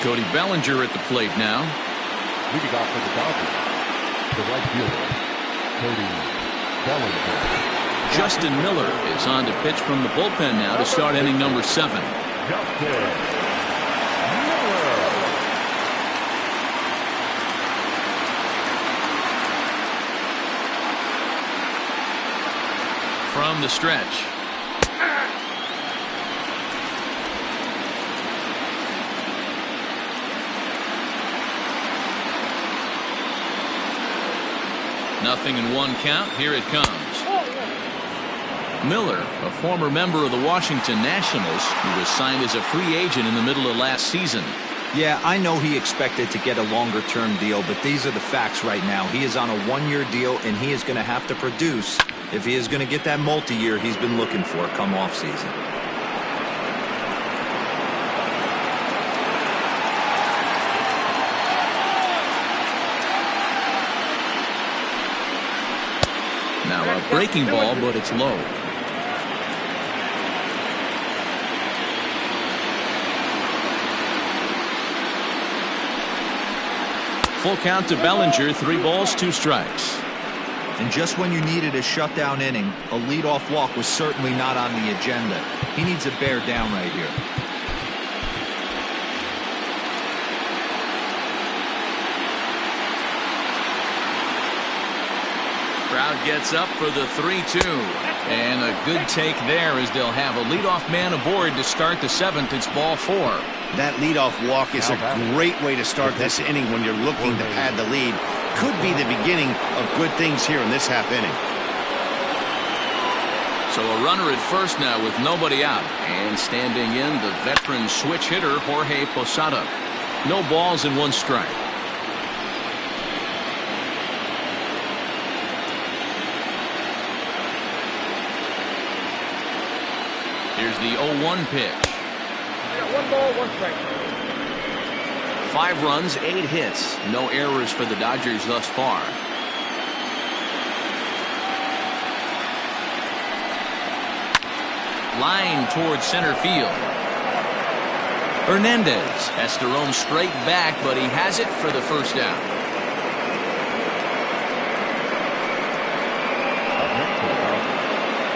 Cody Bellinger at the plate now. Leading off for the Dodgers, the right fielder, Cody Bellinger. Justin Miller is on to pitch from the bullpen now to start inning number 7. Justin Miller. from the stretch. Nothing in 1 count. Here it comes. Miller, a former member of the Washington Nationals, who was signed as a free agent in the middle of last season. Yeah, I know he expected to get a longer-term deal, but these are the facts right now. He is on a 1-year deal, and he is going to have to produce if he is going to get that multi-year he's been looking for come off-season. Now a breaking ball, but it's low. Full count to Bellinger, 3 balls, 2 strikes. And just when you needed a shutdown inning, a leadoff walk was certainly not on the agenda. He needs to bear down right here. Crowd gets up for the 3-2. And a good take there as they'll have a leadoff man aboard to start the 7th. It's ball 4. That leadoff walk is a great way to start this inning when you're looking to pad the lead. Could be the beginning of good things here in this half inning. So a runner at first now with nobody out. And standing in, the veteran switch hitter, Jorge Posada. No balls and 1 strike. Here's the 0-1 pitch. 1 ball, 1 strike. 5 runs, 8 hits. No errors for the Dodgers thus far. Line towards center field. Hernandez has to roam straight back, but he has it for the first out.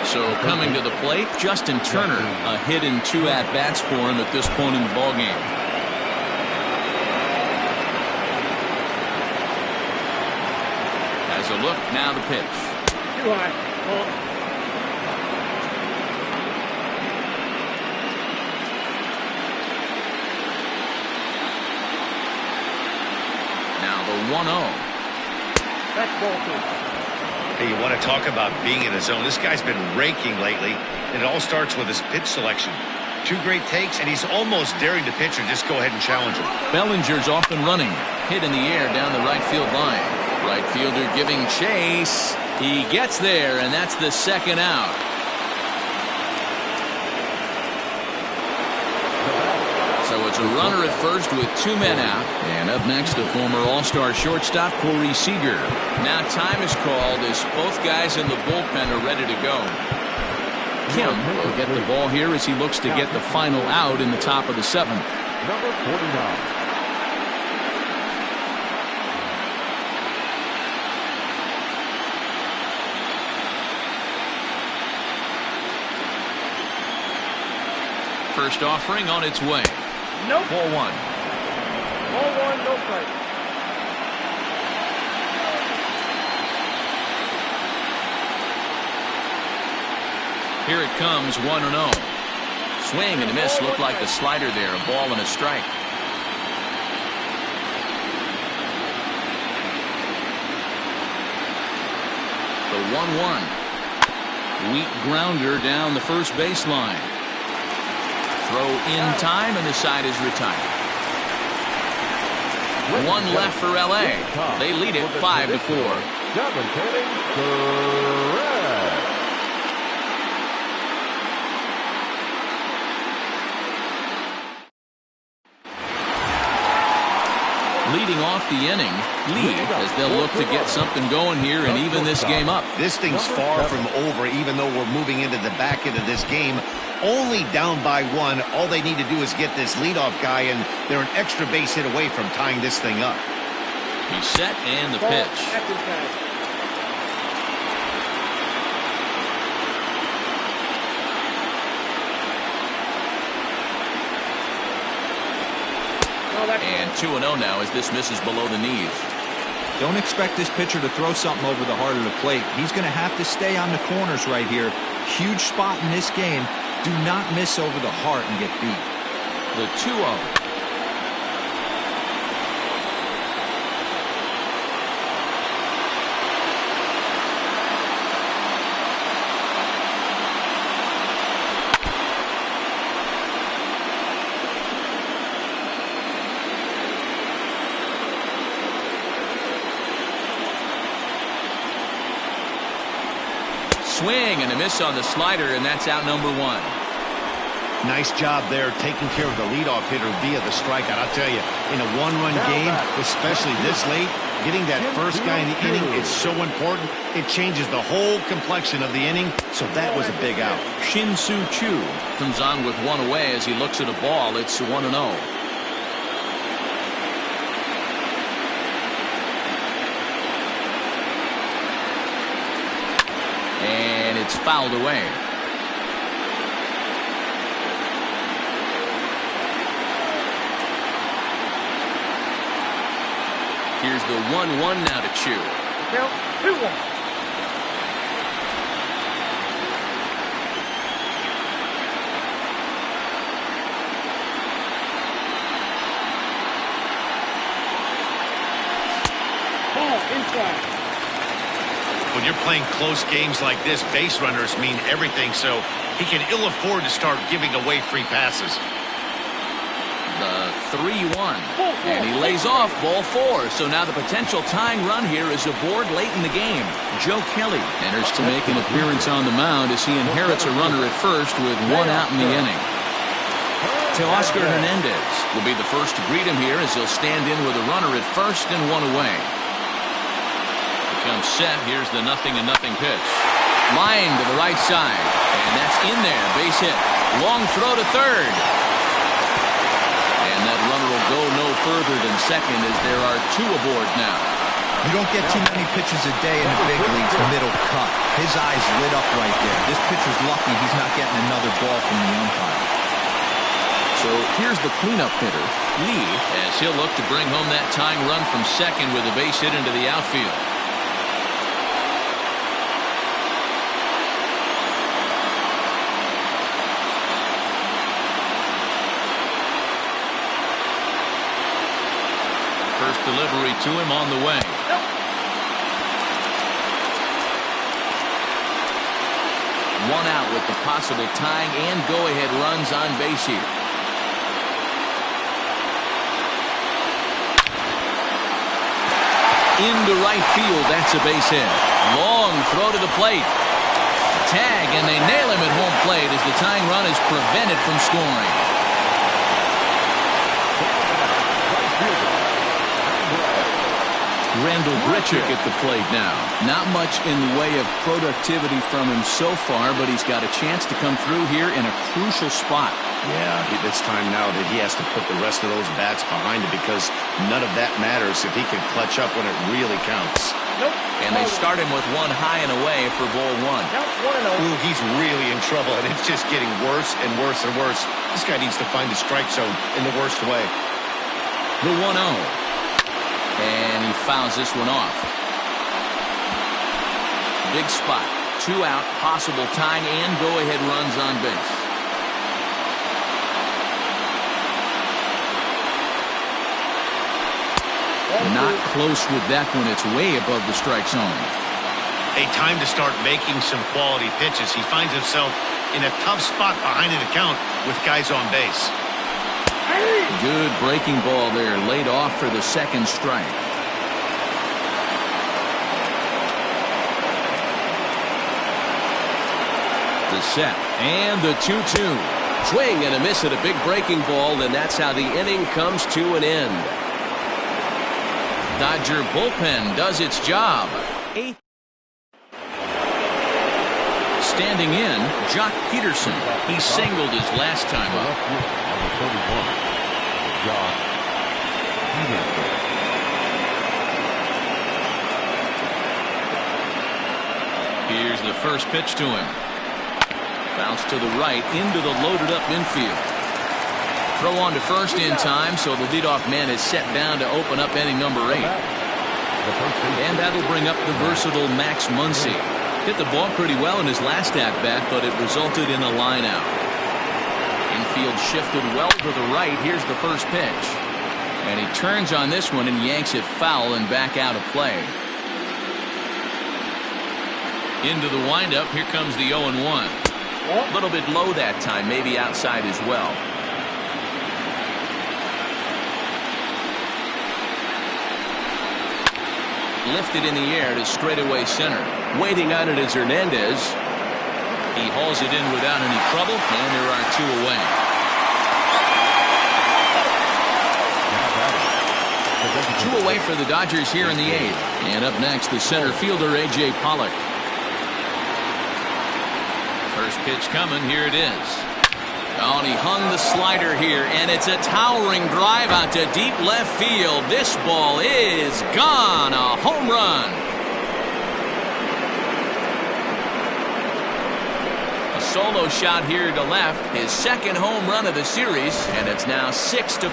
So coming to the plate, Justin Turner, a hit in 2 at-bats for him at this point in the ballgame. Has a look, now the pitch. Too high. Ball. Now the 1-0. That's ball 2. Hey, you want to talk about being in the zone? This guy's been raking lately, and it all starts with his pitch selection. 2 great takes, and he's almost daring the pitcher just go ahead and challenge him. Bellinger's off and running. Hit in the air down the right field line. Right fielder giving chase. He gets there, and that's the 2nd out. So it's a runner at first with 2 men out. And up next, the former All-Star shortstop, Corey Seager. Now time is called as both guys in the bullpen are ready to go. Kim will get the ball here as he looks to get the final out in the top of the 7th. Number 49. First offering on its way. Nope. Ball 1. Ball 1, no strike. Here it comes, 1-0. Swing and a miss. Looked like the slider there. A ball and a strike. The 1-1. Weak grounder down the first baseline. Throw in time, and the side is retired. 1 left for L.A. They lead it 5-4. Leading off the inning, Lee, as they'll look to get something going here and even this game up. This thing's far from over, even though we're moving into the back end of this game. Only down by 1. All they need to do is get this leadoff guy, and they're an extra base hit away from tying this thing up. He's set, and the pitch. And 2-0 now as this misses below the knees. Don't expect this pitcher to throw something over the heart of the plate. He's going to have to stay on the corners right here. Huge spot in this game. Do not miss over the heart and get beat. The 2-0. Swing and a miss on the slider, and that's out number 1. Nice job there taking care of the leadoff hitter via the strikeout. I'll tell you, in a one-run game, especially this late, getting that first guy in the inning is so important. It changes the whole complexion of the inning, so that was a big out. Shin-Soo Choo comes on with one away as he looks at a ball. It's 1-0. And it's fouled away. Here's the 1-1 now to Choo. Count 2-1. Ball inside. When you're playing close games like this, base runners mean everything, so he can ill afford to start giving away free passes. The 3-1. And he lays off ball 4. So now the potential tying run here is aboard late in the game. Joe Kelly enters to make an appearance on the mound as he inherits a runner at first with 1 out in the inning. Teoscar Hernandez will be the first to greet him here as he'll stand in with a runner at first and 1 away. Comes set. Here's the 0-0 pitch. Line to the right side. And that's in there. Base hit. Long throw to third. And that runner will go no further than second as there are 2 aboard now. You don't get too many pitches a day in the big leagues, middle cut. His eyes lit up right there. This pitcher's lucky he's not getting another ball from the umpire. So here's the cleanup hitter, Lee, as he'll look to bring home that tying run from second with a base hit into the outfield. First delivery to him on the way. One out with the possible tying and go-ahead runs on base here. Into right field, that's a base hit. Long throw to the plate. Tag, and they nail him at home plate as the tying run is prevented from scoring. Randall Grichuk at the plate now. Not much in the way of productivity from him so far, but he's got a chance to come through here in a crucial spot. Yeah, it's time now that he has to put the rest of those bats behind it because none of that matters if he can clutch up when it really counts. Nope. And they start him with 1 high and away for ball 1. Count 1-0. Ooh, he's really in trouble, and it's just getting worse and worse and worse. This guy needs to find the strike zone in the worst way. The 1-0. And he fouls this one off. Big spot. 2 out, possible tying and go-ahead runs on base. Not close with that one. It's way above the strike zone. A time to start making some quality pitches. He finds himself in a tough spot behind an account with guys on base. Good breaking ball there, laid off for the second strike. The set and the 2-2. Swing and a miss at a big breaking ball, and that's how the inning comes to an end. Dodger bullpen does its job. 8th. Standing in, Jock Peterson. He singled his last time up. Here's the first pitch to him. Bounce to the right into the loaded up infield. Throw on to first in time, so the leadoff man is set down to open up inning number 8. And that'll bring up the versatile Max Muncy. Hit the ball pretty well in his last at-bat, but it resulted in a line out. Infield shifted well to the right. Here's the first pitch. And he turns on this one and yanks it foul and back out of play. Into the windup. Here comes the 0-1. A little bit low that time, maybe outside as well. Lifted in the air to straightaway center. Waiting on it is Hernandez. He hauls it in without any trouble, and there are 2 away. Two away for the Dodgers here in the 8th. And up next, the center fielder, A.J. Pollock. First pitch coming. Here it is. Oh, and he hung the slider here, and it's a towering drive out to deep left field. This ball is gone. A home run. A solo shot here to left. His second home run of the series, and it's now 6-4.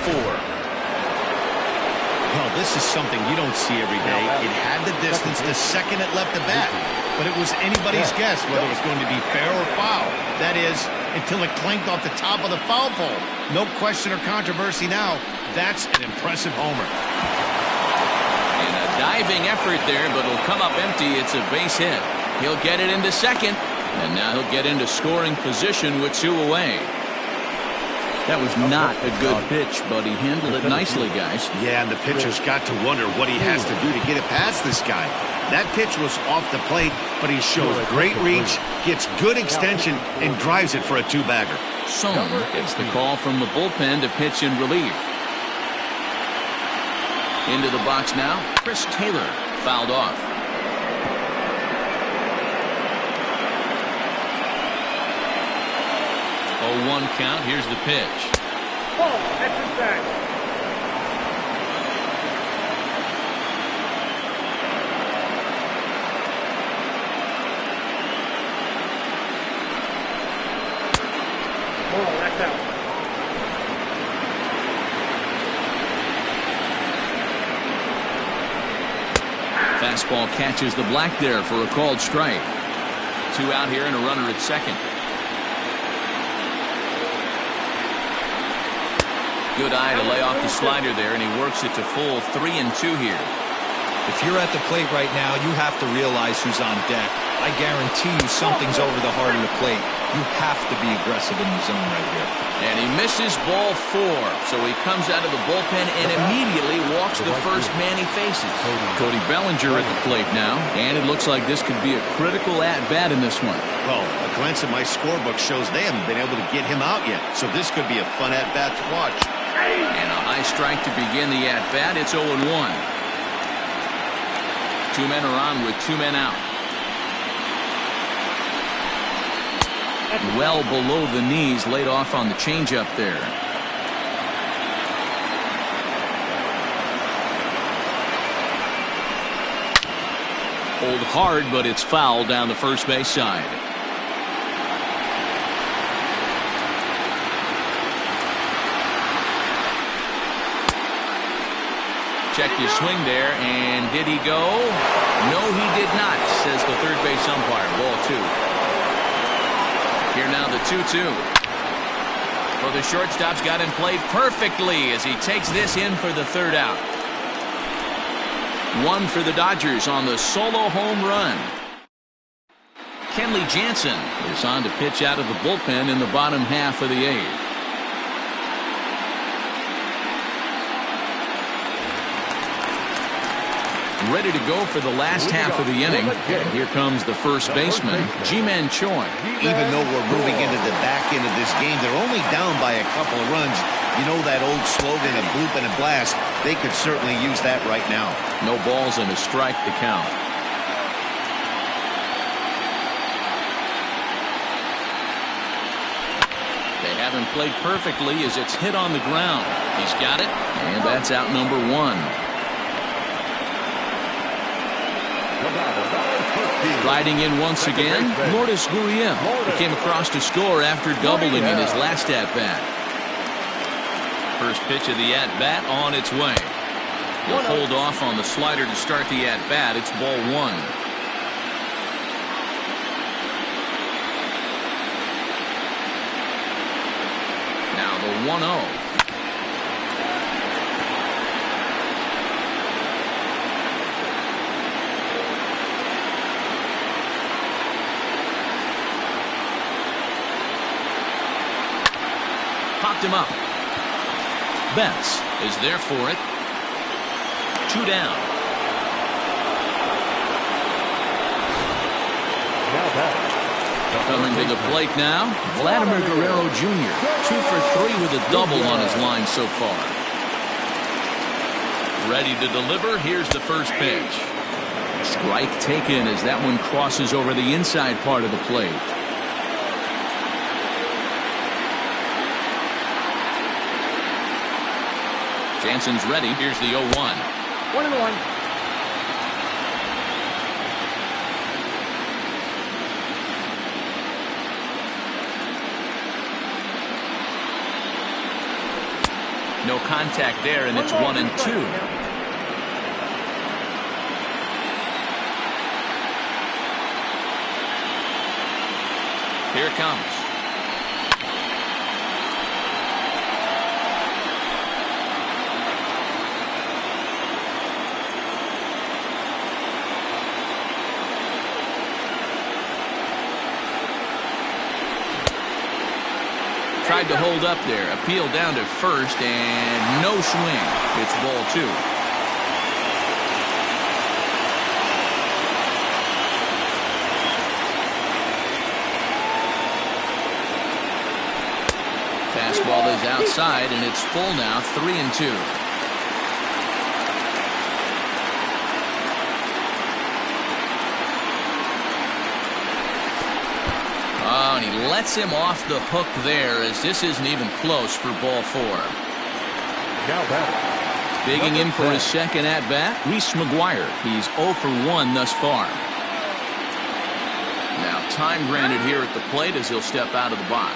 Well, this is something you don't see every day. It had the distance to second it left the bat, but it was anybody's guess whether it was going to be fair or foul. That is, until it clanked off the top of the foul pole. No question or controversy now. That's an impressive homer. And a diving effort there, but it'll come up empty. It's a base hit. He'll get it into second, and now he'll get into scoring position with 2 away. That was not a good pitch, but he handled it nicely, guys. Yeah, and the pitcher's got to wonder what he has to do to get it past this guy. That pitch was off the plate, but he shows great reach, gets good extension, and drives it for a 2-bagger. Son gets the call from the bullpen to pitch in relief. Into the box now, Chris Taylor fouled off. 0-1 count. Here's the pitch. Ball, that's inside. Ball, that's out. Fastball catches the black there for a called strike. 2 out here and a runner at second. Good eye to lay off the slider there, and he works it to full 3-2 here. If you're at the plate right now, you have to realize who's on deck. I guarantee you something's over the heart of the plate. You have to be aggressive in the zone right here. And he misses ball 4, so he comes out of the bullpen and immediately walks the first man he faces. Cody Bellinger at the plate now, and it looks like this could be a critical at-bat in this one. Well, a glance at my scorebook shows they haven't been able to get him out yet, so this could be a fun at-bat to watch. And a high strike to begin the at-bat. It's 0-1. 2 men are on with 2 men out. Well below the knees, laid off on the changeup there. Hold hard, but it's foul down the first base side. Check your swing there, and did he go? No, he did not, says the third base umpire. Ball 2. Here now the 2-2. Well, the shortstop's got him played perfectly as he takes this in for the 3rd out. 1 for the Dodgers on the solo home run. Kenley Jansen is on to pitch out of the bullpen in the bottom half of the 8th. Ready to go for the last half of the inning. And here comes the first baseman, Ji-Man Choi. Even though we're moving into the back end of this game, they're only down by a couple of runs. You know that old slogan, a bloop and a blast? They could certainly use that right now. No balls and a strike to count. They haven't played perfectly as it's hit on the ground. He's got it, and that's out number 1. Riding in once again, Lourdes Gurriel. He came across to score after doubling in his last at-bat. First pitch of the at-bat on its way. He'll hold off on the slider to start the at-bat. It's ball 1. 1-0. Popped him up. Betts is there for it. 2 down. Coming to the plate now, Vladimir Guerrero Jr. 2 for 3 with a double on his line so far. Ready to deliver. Here's the first pitch. Strike taken as that one crosses over the inside part of the plate. Jansen's ready. Here's the 0-1. 1-1. No contact there, and it's 1-2. Here it comes. Tried to hold up there. Appeal down to first, and no swing. It's ball 2. Fastball is outside, and it's full now, 3-2. Oh, and he lets him off the hook there, as this isn't even close for ball 4. Now batter. Digging in for his second at-bat, Reese McGuire. He's 0 for 1 thus far. Now time granted here at the plate as he'll step out of the box.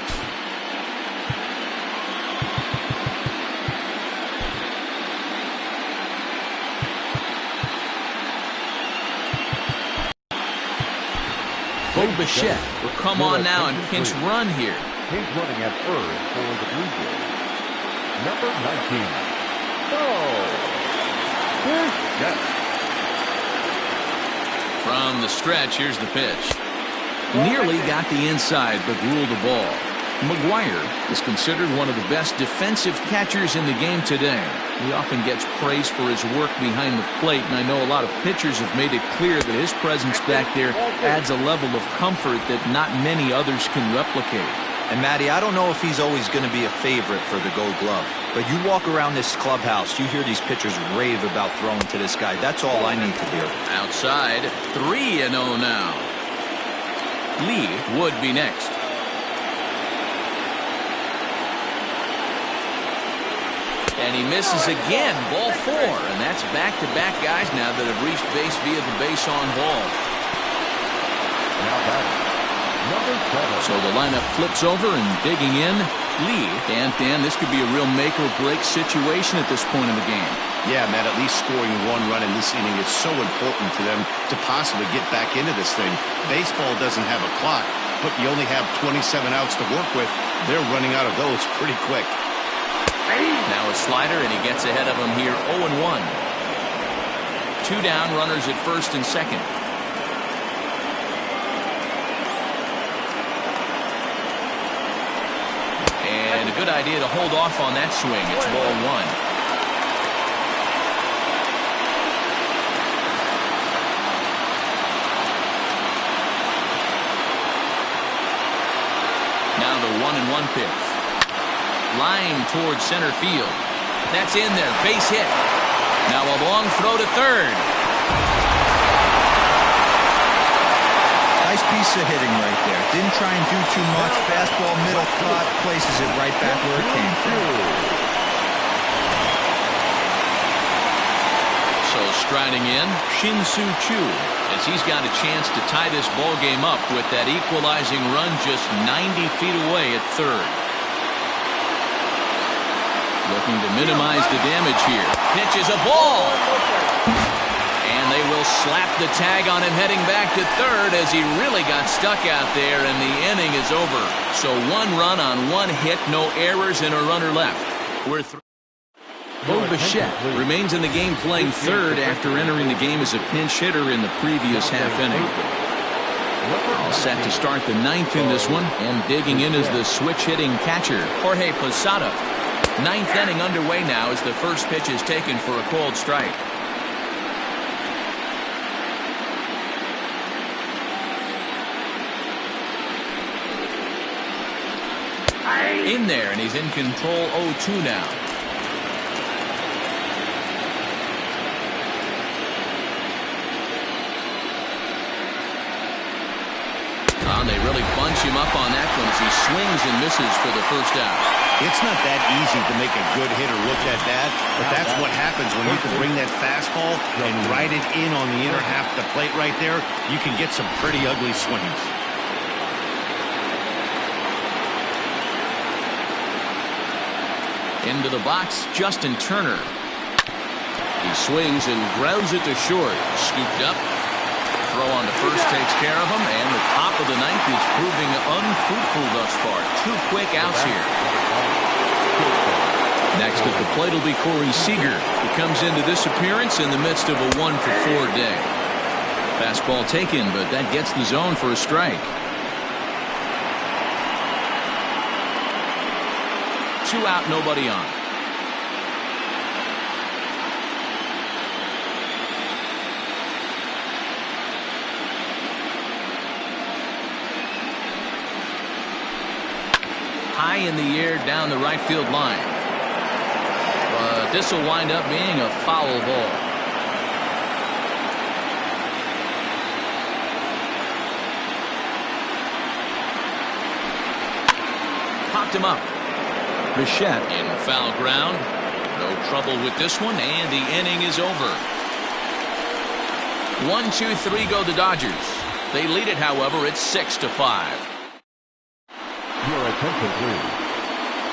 Bo Bichette will come on now and pinch run here. He's running at third for the Blue Jays. Number 19. From the stretch, here's the pitch. Nearly got the inside, but ruled the ball. McGuire is considered one of the best defensive catchers in the game today. He often gets praise for his work behind the plate, and I know a lot of pitchers have made it clear that his presence back there adds a level of comfort that not many others can replicate. And Matty, I don't know if he's always going to be a favorite for the Gold Glove, but you walk around this clubhouse, you hear these pitchers rave about throwing to this guy. That's all I need to hear. Outside, 3-0 now. Lee would be next. And he misses again, ball 4, and that's back-to-back guys now that have reached base via the base on ball. Now batter. Number 7. So the lineup flips over and digging in, Lee. Dan, this could be a real make-or-break situation at this point in the game. Yeah, Matt, at least scoring 1 run in this inning is so important to them to possibly get back into this thing. Baseball doesn't have a clock, but you only have 27 outs to work with. They're running out of those pretty quick. Now a slider, and he gets ahead of him here, 0-1. 2 down, runners at first and second. And a good idea to hold off on that swing. It's ball 1. Now the 1-1 pitch. Line towards center field. That's in there. Base hit. Now a long throw to third. Nice piece of hitting right there. Didn't try and do too much. Fastball, middle caught, places it right back where it came from. So striding in, Shin-Soo Choo, as he's got a chance to tie this ball game up with that equalizing run just 90 feet away at third. Looking to minimize the damage here. Pitches a ball. And they will slapped the tag on him heading back to third as he really got stuck out there, and the inning is over. So 1 run on 1 hit, no errors, and a runner left. We're Bichette remains in the game playing third after entering the game as a pinch hitter in the previous half inning. All set to start the 9th in this one, and digging in is the switch-hitting catcher, Jorge Posada. 9th inning underway now as the first pitch is taken for a called strike. In there, and he's in control 0-2 now. They really bunch him up on that one as he swings and misses for the first out. It's not that easy to make a good hitter look at that, but that's what happens when you can bring that fastball and ride it in on the inner half of the plate right there. You can get some pretty ugly swings. Into the box, Justin Turner. He swings and grounds it to short. Scooped up. Throw on to first takes care of him, and the top of the 9th is proving unfruitful thus far. 2 quick outs here. Next at the plate will be Corey Seager. He comes into this appearance in the midst of a 1-for-4 day. Fastball taken, but that gets the zone for a strike. 2 out, nobody on. High in the air down the right field line. But this will wind up being a foul ball. Popped him up. Bichette in foul ground. No trouble with this one, and the inning is over. 1-2-3 go the Dodgers. They lead it, however, it's 6-5.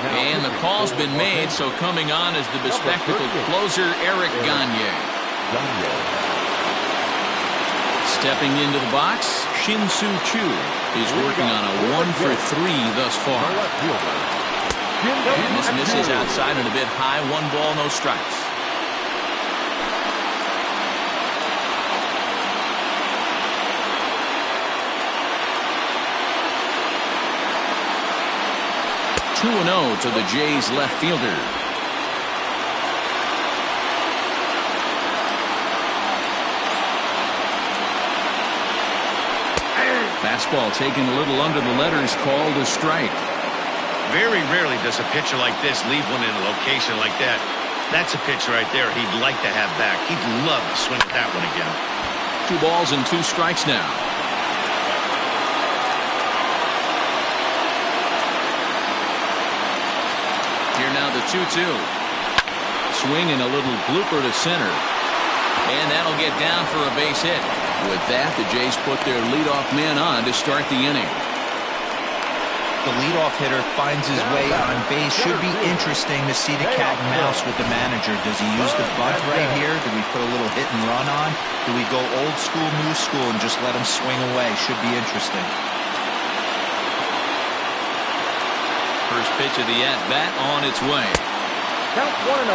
And the call's been made, so coming on is the bespectacled closer, Eric Gagne. Stepping into the box, Shin-Soo Choo. He's working on a 1-for-3 thus far. And this misses outside and a bit high. 1 ball, no strikes. Two 2-0 to the Jays left fielder. Fastball taken a little under the letters, called a strike. Very rarely does a pitcher like this leave one in a location like that. That's a pitch right there he'd like to have back. He'd love to swing at that one again. 2 balls and 2 strikes now. Here now the 2-2. Swing and a little blooper to center. And that'll get down for a base hit. With that, the Jays put their leadoff man on to start the inning. The leadoff hitter finds his way on base. Should be interesting to see the cat and mouse with the manager. Does he use the bunt right here? Do we put a little hit and run on? Do we go old school, new school, and just let him swing away? Should be interesting. First pitch of the at-bat on its way. Count 1-0.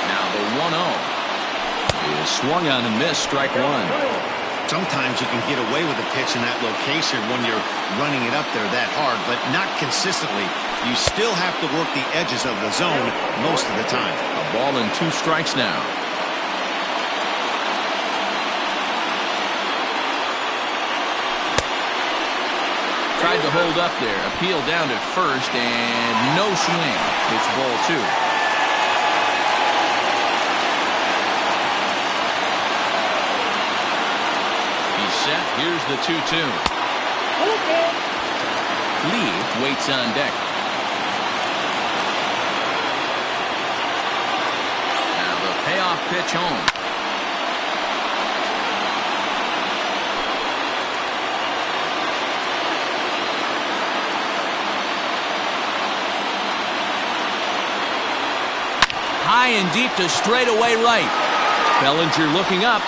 Now the 1-0. Is swung on and missed, strike 1. Sometimes you can get away with a pitch in that location when you're running it up there that hard, but not consistently. You still have to work the edges of the zone most of the time. A ball and 2 strikes now. Tried to hold up there. Appeal down to first, and no swing. It's ball 2. Here's the 2-2. Lee waits on deck. Now the payoff pitch home. high and deep to straightaway right. Bellinger looking up.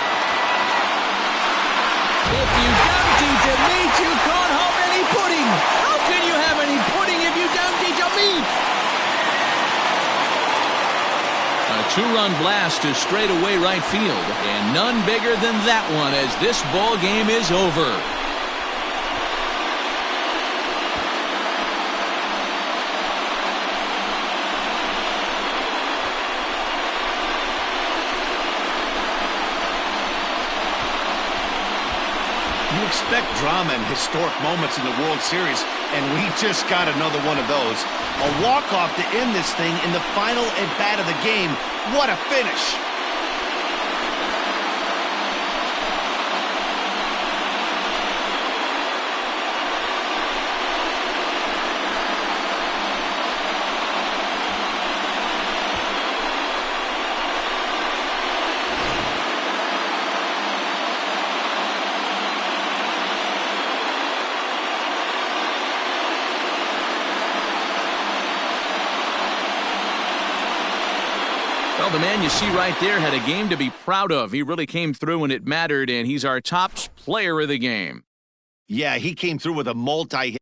If you don't teach a meat, you can't have any pudding. How can you have any pudding if you don't teach a meat? A two-run blast to straightaway right field, and none bigger than that one as this ball game is over. You expect drama and historic moments in the World Series, and we just got another one of those. A walk-off to end this thing in the final at-bat of the game. What a finish! Well, the man you see right there had a game to be proud of. He really came through when it mattered, and he's our top player of the game. Yeah, he came through with a multi